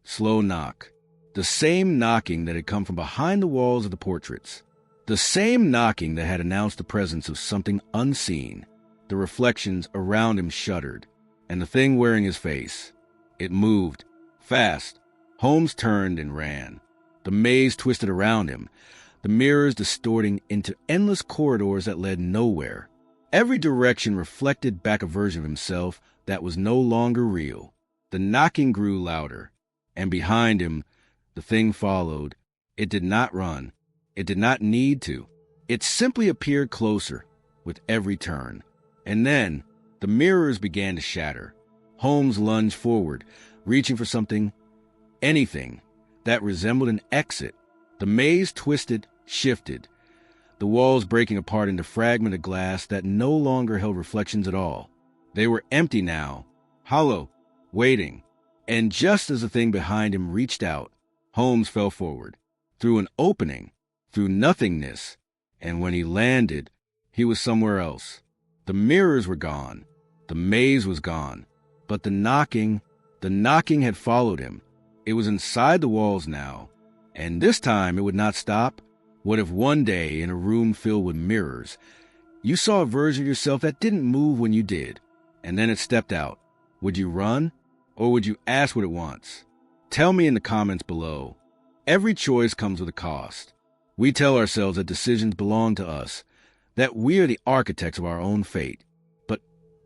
slow knock, the same knocking that had come from behind the walls of the portraits, the same knocking that had announced the presence of something unseen. The reflections around him shuddered, and the thing wearing his face, it moved, fast. Holmes turned and ran. The maze twisted around him, the mirrors distorting into endless corridors that led nowhere. Every direction reflected back a version of himself that was no longer real. The knocking grew louder, and behind him, the thing followed. It did not run. It did not need to. It simply appeared closer with every turn. And then, the mirrors began to shatter. Holmes lunged forward, reaching for something, anything, that resembled an exit. The maze twisted, shifted, the walls breaking apart into fragmented glass that no longer held reflections at all. They were empty now, hollow, waiting. And just as the thing behind him reached out, Holmes fell forward, through an opening, through nothingness, and when he landed, he was somewhere else. The mirrors were gone, the maze was gone, but the knocking had followed him. It was inside the walls now, and this time it would not stop. What if one day, in a room filled with mirrors, you saw a version of yourself that didn't move when you did, and then it stepped out? Would you run, or would you ask what it wants? Tell me in the comments below. Every choice comes with a cost. We tell ourselves that decisions belong to us, that we are the architects of our own fate. But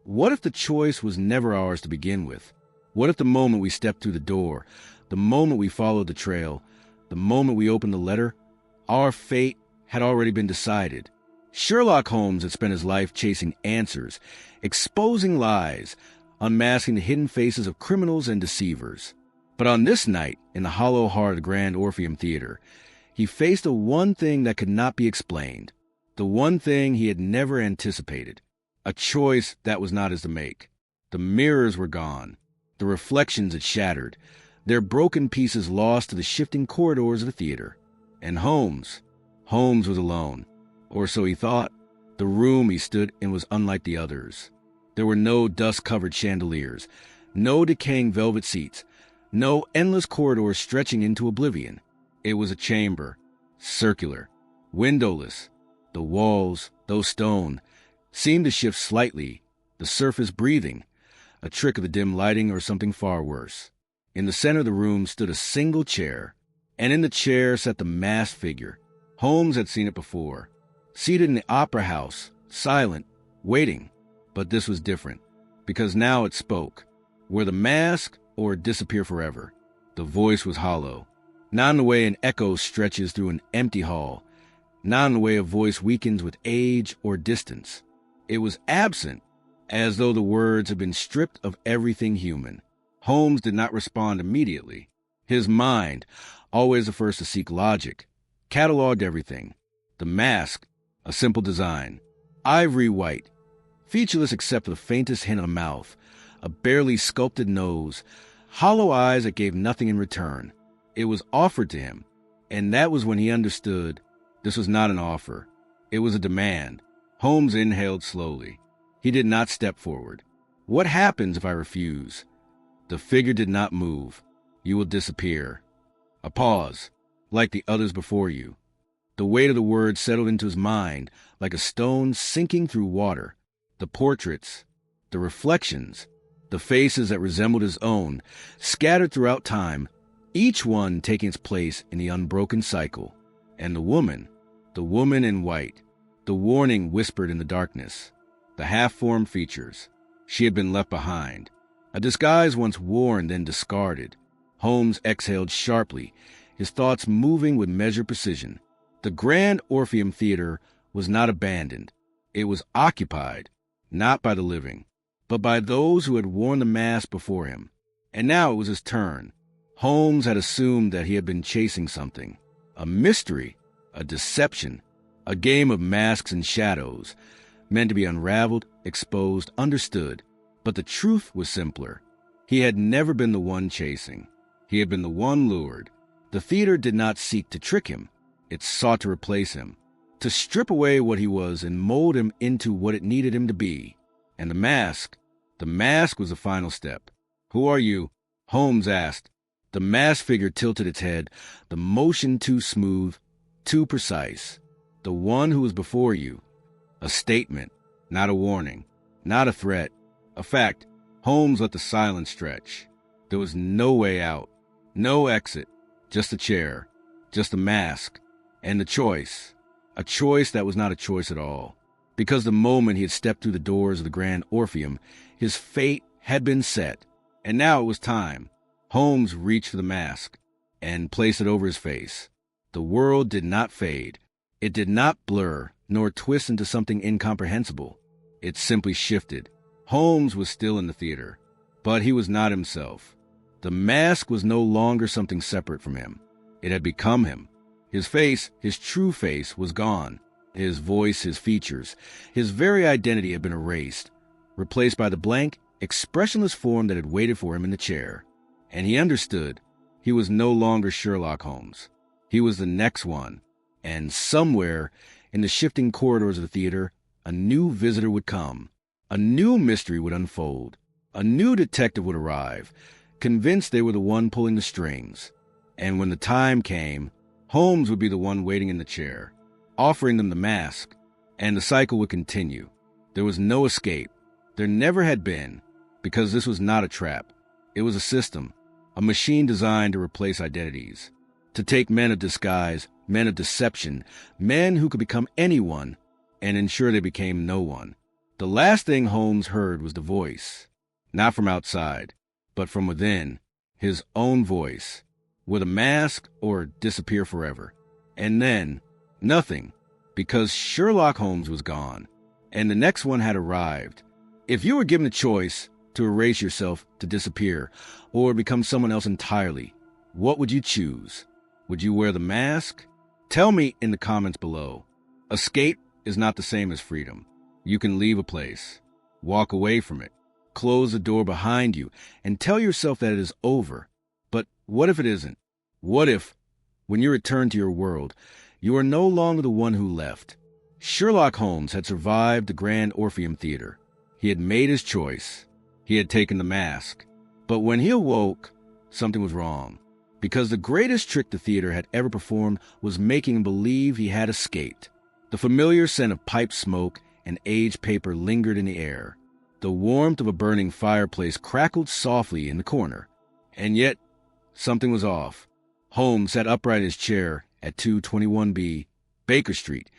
what if the choice was never ours to begin with? What if the moment we stepped through the door, the moment we followed the trail, the moment we opened the letter, our fate had already been decided? Sherlock Holmes had spent his life chasing answers, exposing lies, unmasking the hidden faces of criminals and deceivers. But on this night, in the hollow heart of the Grand Orpheum Theatre, he faced the one thing that could not be explained, the one thing he had never anticipated, a choice that was not his to make. The mirrors were gone, the reflections had shattered, their broken pieces lost to the shifting corridors of the theater. And Holmes was alone, or so he thought. The room he stood in was unlike the others. There were no dust-covered chandeliers, no decaying velvet seats, no endless corridors stretching into oblivion. It was a chamber, circular, windowless. The walls, though stone, seemed to shift slightly, the surface breathing, a trick of the dim lighting or something far worse. In the center of the room stood a single chair, and in the chair sat the masked figure. Holmes had seen it before, seated in the opera house, silent, waiting. But this was different, because now it spoke. Wear the mask or disappear forever. The voice was hollow, not in the way an echo stretches through an empty hall, not in the way a voice weakens with age or distance. It was absent, as though the words had been stripped of everything human. Holmes did not respond immediately. His mind, always the first to seek logic, cataloged everything. The mask, a simple design, ivory white, featureless except for the faintest hint of a mouth, a barely sculpted nose, hollow eyes that gave nothing in return. It was offered to him, and that was when he understood this was not an offer. It was a demand. Holmes inhaled slowly. He did not step forward. What happens if I refuse? The figure did not move. You will disappear. A pause, like the others before you. The weight of the words settled into his mind like a stone sinking through water. The portraits, the reflections, the faces that resembled his own, scattered throughout time, each one taking its place in the unbroken cycle. And the woman in white, the warning whispered in the darkness, the half-formed features. She had been left behind. A disguise once worn, then discarded. Holmes exhaled sharply, his thoughts moving with measured precision. The Grand Orpheum Theatre was not abandoned. It was occupied, not by the living, but by those who had worn the mask before him. And now it was his turn. Holmes had assumed that he had been chasing something, a mystery, a deception, a game of masks and shadows, meant to be unraveled, exposed, understood. But the truth was simpler. He had never been the one chasing. He had been the one lured, The theater did not seek to trick him. It sought to replace him, to strip away what he was and mold him into what it needed him to be. And the mask was the final step. "Who are you?" Holmes asked. The masked figure tilted its head, the motion too smooth, too precise. "The one who was before you." A statement, not a warning, not a threat. A fact. Holmes let the silence stretch. There was no way out, no exit, just a chair, just a mask, and the choice. A choice that was not a choice at all. Because the moment he had stepped through the doors of the Grand Orpheum, his fate had been set. And now it was time. Holmes reached for the mask and placed it over his face. The world did not fade. It did not blur, nor twist into something incomprehensible. It simply shifted. Holmes was still in the theater, but he was not himself. The mask was no longer something separate from him. It had become him. His face, his true face, was gone. His voice, his features, his very identity had been erased, replaced by the blank, expressionless form that had waited for him in the chair. And he understood. He was no longer Sherlock Holmes. He was the next one. And somewhere, in the shifting corridors of the theater, a new visitor would come. A new mystery would unfold. A new detective would arrive, convinced they were the one pulling the strings. And when the time came, Holmes would be the one waiting in the chair, offering them the mask, and the cycle would continue. There was no escape. There never had been, because this was not a trap. It was a system, a machine designed to replace identities, to take men of disguise, men of deception, men who could become anyone, and ensure they became no one. The last thing Holmes heard was the voice, not from outside, but from within, his own voice. With a mask or disappear forever. And then, nothing, because Sherlock Holmes was gone, and the next one had arrived. If you were given a choice to erase yourself, to disappear, or become someone else entirely, what would you choose? Would you wear the mask? Tell me in the comments below. Escape is not the same as freedom. You can leave a place, walk away from it, close the door behind you, and tell yourself that it is over. But what if it isn't? What if, when you return to your world, you are no longer the one who left? Sherlock Holmes had survived the Grand Orpheum Theatre. He had made his choice. He had taken the mask. But when he awoke, something was wrong. Because the greatest trick the theater had ever performed was making him believe he had escaped. The familiar scent of pipe smoke and aged paper lingered in the air. The warmth of a burning fireplace crackled softly in the corner. And yet, something was off. Holmes sat upright in his chair at 221B Baker Street,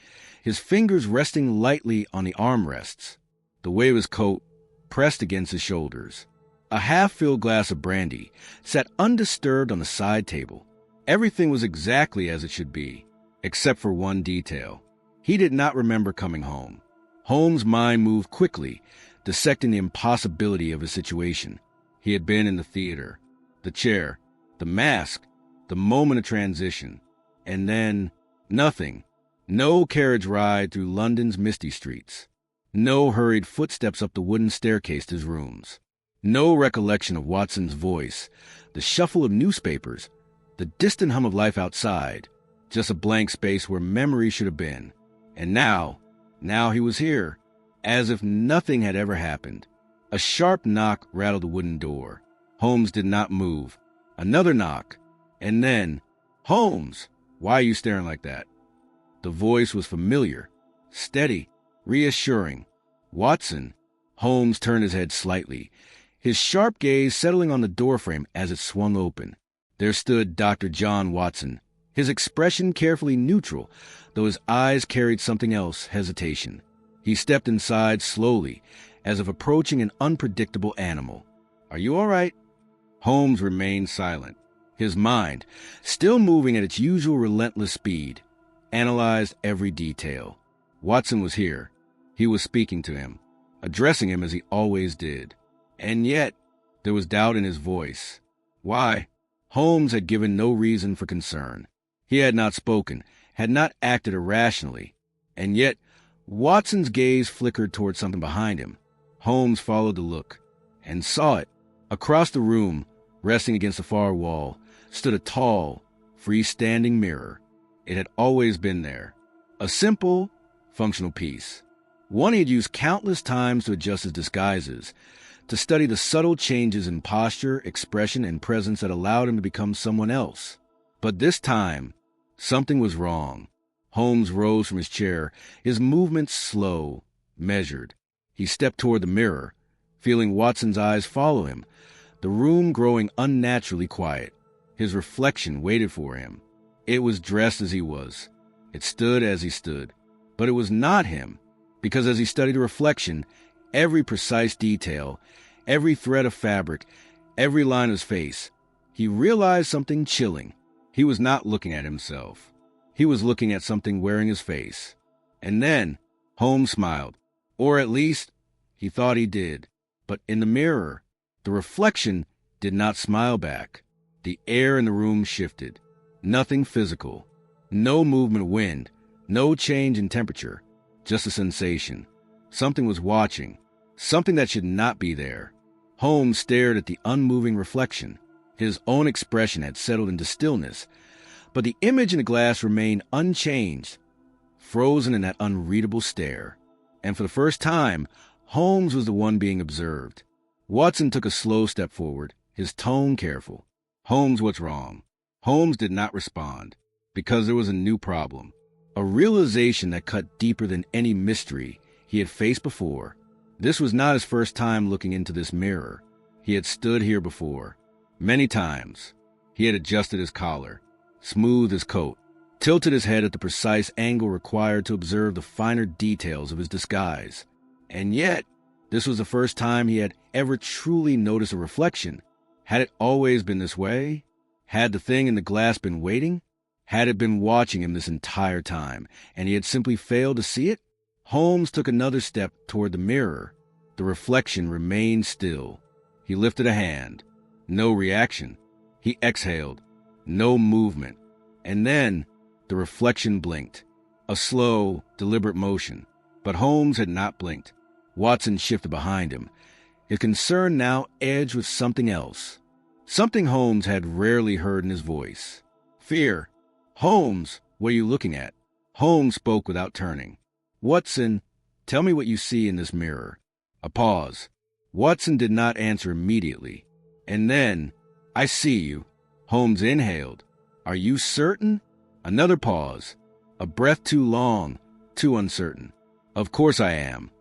his fingers resting lightly on the armrests, the way of his coat pressed against his shoulders. A half-filled glass of brandy sat undisturbed on the side table. Everything was exactly as it should be, except for one detail. He did not remember coming home. Holmes' mind moved quickly, dissecting the impossibility of his situation. He had been in the theater, the chair, the mask, the moment of transition, and then nothing. No carriage ride through London's misty streets. No hurried footsteps up the wooden staircase to his rooms. No recollection of Watson's voice, the shuffle of newspapers, the distant hum of life outside. Just a blank space where memory should have been. And now he was here, as if nothing had ever happened. A sharp knock rattled the wooden door. Holmes did not move. Another knock. And then, "Holmes, why are you staring like that?" The voice was familiar, steady, reassuring. "Watson." Holmes turned his head slightly, his sharp gaze settling on the doorframe as it swung open. There stood Dr. John Watson, his expression carefully neutral, though his eyes carried something else, hesitation. He stepped inside slowly, as if approaching an unpredictable animal. "Are you all right?" Holmes remained silent. His mind, still moving at its usual relentless speed, analyzed every detail. Watson was here. He was speaking to him, addressing him as he always did. And yet, there was doubt in his voice. Why? Holmes had given no reason for concern. He had not spoken, had not acted irrationally. And yet, Watson's gaze flickered toward something behind him. Holmes followed the look, and saw it. Across the room, resting against the far wall, stood a tall, freestanding mirror. It had always been there. A simple, functional piece. One he had used countless times to adjust his disguises, to study the subtle changes in posture, expression, and presence that allowed him to become someone else. But this time, something was wrong. Holmes rose from his chair, his movements slow, measured. He stepped toward the mirror, feeling Watson's eyes follow him, the room growing unnaturally quiet. His reflection waited for him. It was dressed as he was. It stood as he stood. But it was not him, because as he studied the reflection, every precise detail, every thread of fabric, every line of his face, he realized something chilling. He was not looking at himself. He was looking at something wearing his face. And then Holmes smiled, or at least he thought he did. But in the mirror, the reflection did not smile back. The air in the room shifted. Nothing physical. No movement of wind. No change in temperature. Just a sensation. Something was watching. Something that should not be there. Holmes stared at the unmoving reflection. His own expression had settled into stillness, but the image in the glass remained unchanged, frozen in that unreadable stare. And for the first time, Holmes was the one being observed. Watson took a slow step forward, his tone careful. "Holmes, what's wrong?" Holmes did not respond, because there was a new problem. A realization that cut deeper than any mystery he had faced before. This was not his first time looking into this mirror. He had stood here before. Many times. He had adjusted his collar, smoothed his coat, tilted his head at the precise angle required to observe the finer details of his disguise. And yet, this was the first time he had ever truly noticed a reflection. Had it always been this way? Had the thing in the glass been waiting? Had it been watching him this entire time, and he had simply failed to see it? Holmes took another step toward the mirror. The reflection remained still. He lifted a hand. No reaction. He exhaled. No movement. And then the reflection blinked. A slow, deliberate motion. But Holmes had not blinked. Watson shifted behind him, his concern now edged with something else. Something Holmes had rarely heard in his voice. Fear. "Holmes, what are you looking at?" Holmes spoke without turning. "Watson, tell me what you see in this mirror." A pause. Watson did not answer immediately. And then, "I see you." Holmes inhaled. "Are you certain?" Another pause. A breath too long, too uncertain. "Of course I am."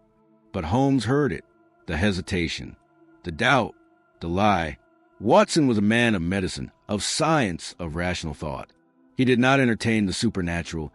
But Holmes heard it. The hesitation. The doubt. The lie. Watson was a man of medicine, of science, of rational thought. He did not entertain the supernatural,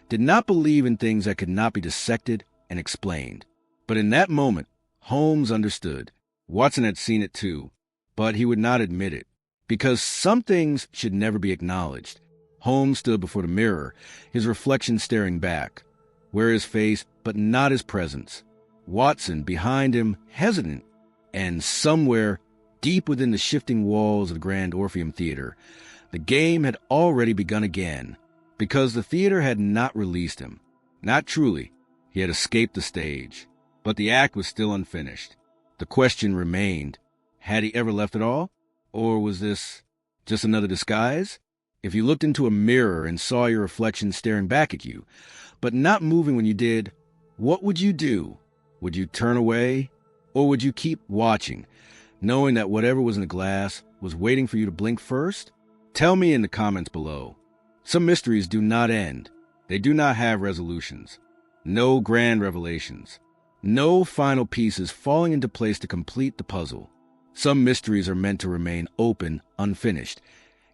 did not believe in things that could not be dissected and explained. But in that moment, Holmes understood. Watson had seen it too, but he would not admit it, because some things should never be acknowledged. Holmes stood before the mirror, his reflection staring back, where his face, but not his presence. Watson, behind him, hesitant, and somewhere, deep within the shifting walls of the Grand Orpheum Theatre, the game had already begun again, because the theater had not released him. Not truly. He had escaped the stage. But the act was still unfinished. The question remained, had he ever left at all? Or was this just another disguise? If you looked into a mirror and saw your reflection staring back at you, but not moving when you did, what would you do? Would you turn away? Or would you keep watching, knowing that whatever was in the glass was waiting for you to blink first? Tell me in the comments below. Some mysteries do not end. They do not have resolutions. No grand revelations. No final pieces falling into place to complete the puzzle. Some mysteries are meant to remain open, unfinished,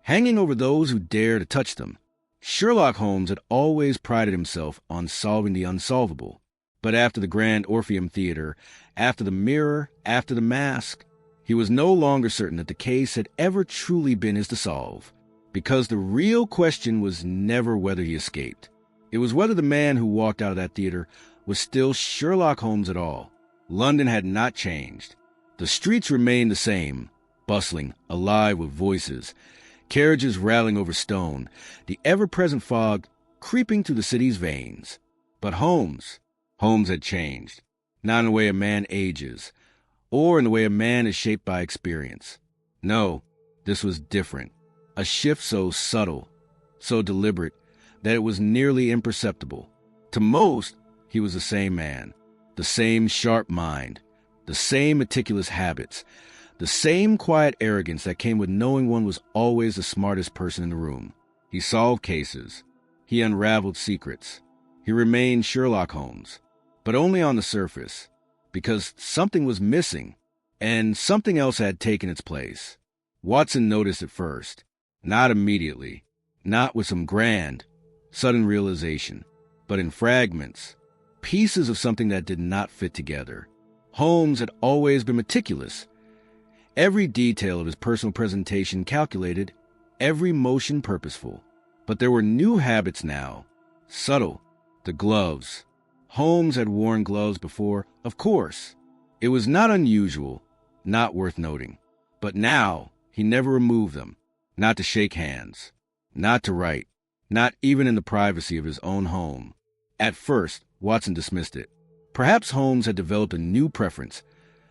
hanging over those who dare to touch them. Sherlock Holmes had always prided himself on solving the unsolvable. But after the Grand Orpheum Theatre, after the mirror, after the mask, he was no longer certain that the case had ever truly been his to solve. Because the real question was never whether he escaped. It was whether the man who walked out of that theater was still Sherlock Holmes at all. London had not changed. The streets remained the same, bustling, alive with voices, carriages rattling over stone, the ever-present fog creeping through the city's veins. But Holmes had changed, not in the way a man ages, or in the way a man is shaped by experience. No, this was different. A shift so subtle, so deliberate that it was nearly imperceptible. To most, he was the same man, the same sharp mind, the same meticulous habits, the same quiet arrogance that came with knowing one was always the smartest person in the room. He solved cases. He unraveled secrets. He remained Sherlock Holmes, but only on the surface, because something was missing, and something else had taken its place. Watson noticed it first, not immediately, not with some grand, sudden realization, but in fragments, pieces of something that did not fit together. Holmes had always been meticulous. Every detail of his personal presentation calculated, every motion purposeful. But there were new habits now, subtle. The gloves. Holmes had worn gloves before, of course. It was not unusual, not worth noting. But now, he never removed them, not to shake hands, not to write, not even in the privacy of his own home. At first, Watson dismissed it. Perhaps Holmes had developed a new preference,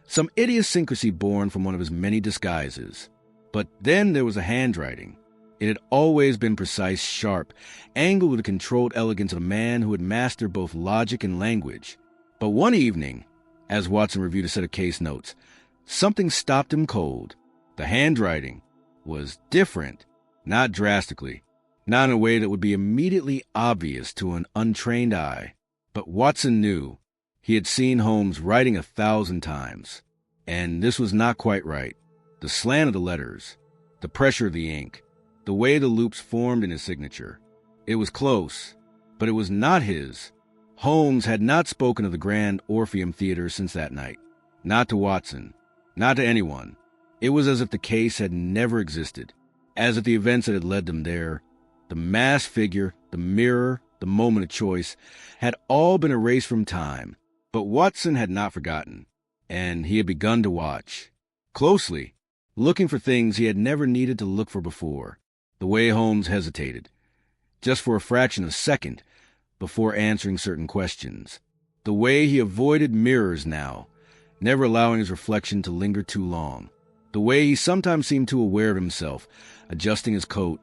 some idiosyncrasy born from one of his many disguises. But then there was the handwriting. It had always been precise, sharp, angled with the controlled elegance of a man who had mastered both logic and language. But one evening, as Watson reviewed a set of case notes, something stopped him cold. The handwriting was different, not drastically, not in a way that would be immediately obvious to an untrained eye. But Watson knew. He had seen Holmes writing 1,000 times, and this was not quite right. The slant of the letters, the pressure of the ink, the way the loops formed in his signature. It was close, but it was not his. Holmes had not spoken of the Grand Orpheum Theatre since that night. Not to Watson, not to anyone. It was as if the case had never existed, as if the events that had led them there, the masked figure, the mirror, the moment of choice, had all been erased from time. But Watson had not forgotten, and he had begun to watch, closely, looking for things he had never needed to look for before. The way Holmes hesitated, just for a fraction of a second, before answering certain questions. The way he avoided mirrors now, never allowing his reflection to linger too long. The way he sometimes seemed too aware of himself, adjusting his coat,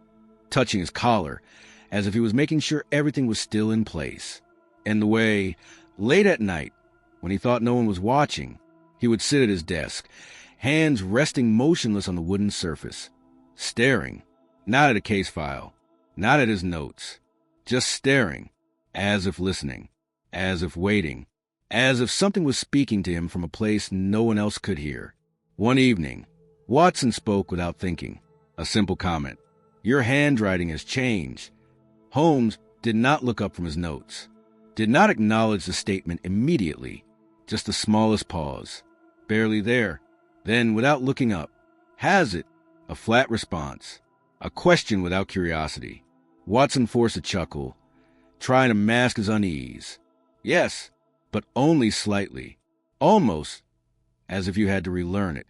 touching his collar, as if he was making sure everything was still in place. And the way, late at night, when he thought no one was watching, he would sit at his desk, hands resting motionless on the wooden surface, staring, not at a case file, not at his notes, just staring, as if listening, as if waiting, as if something was speaking to him from a place no one else could hear. One evening, Watson spoke without thinking, a simple comment. "Your handwriting has changed." Holmes did not look up from his notes, did not acknowledge the statement immediately, just the smallest pause, barely there. Then, without looking up, "Has it?" A flat response, a question without curiosity. Watson forced a chuckle, trying to mask his unease. "Yes, but only slightly, almost as if you had to relearn it."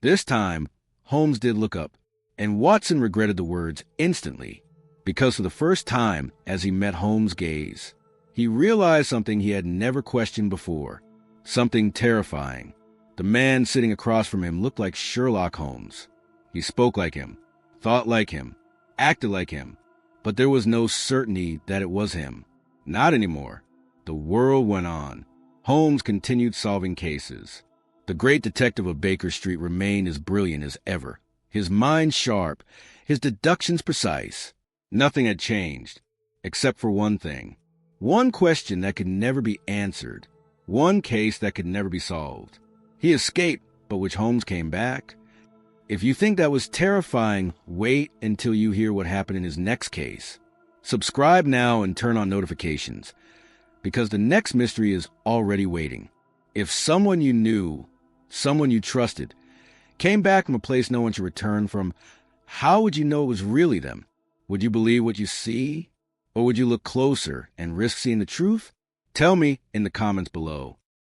This time, Holmes did look up, and Watson regretted the words instantly, because for the first time, as he met Holmes' gaze, he realized something he had never questioned before, something terrifying. The man sitting across from him looked like Sherlock Holmes. He spoke like him, thought like him, acted like him, but there was no certainty that it was him. Not anymore. The world went on. Holmes continued solving cases. The great detective of Baker Street remained as brilliant as ever, his mind sharp, his deductions precise. Nothing had changed, except for one thing. One question that could never be answered. One case that could never be solved. He escaped, but which Holmes came back. If you think that was terrifying, wait until you hear what happened in his next case. Subscribe now and turn on notifications, because the next mystery is already waiting. If someone you knew, someone you trusted, came back from a place no one should return from, how would you know it was really them? Would you believe what you see? Or would you look closer and risk seeing the truth? Tell me in the comments below.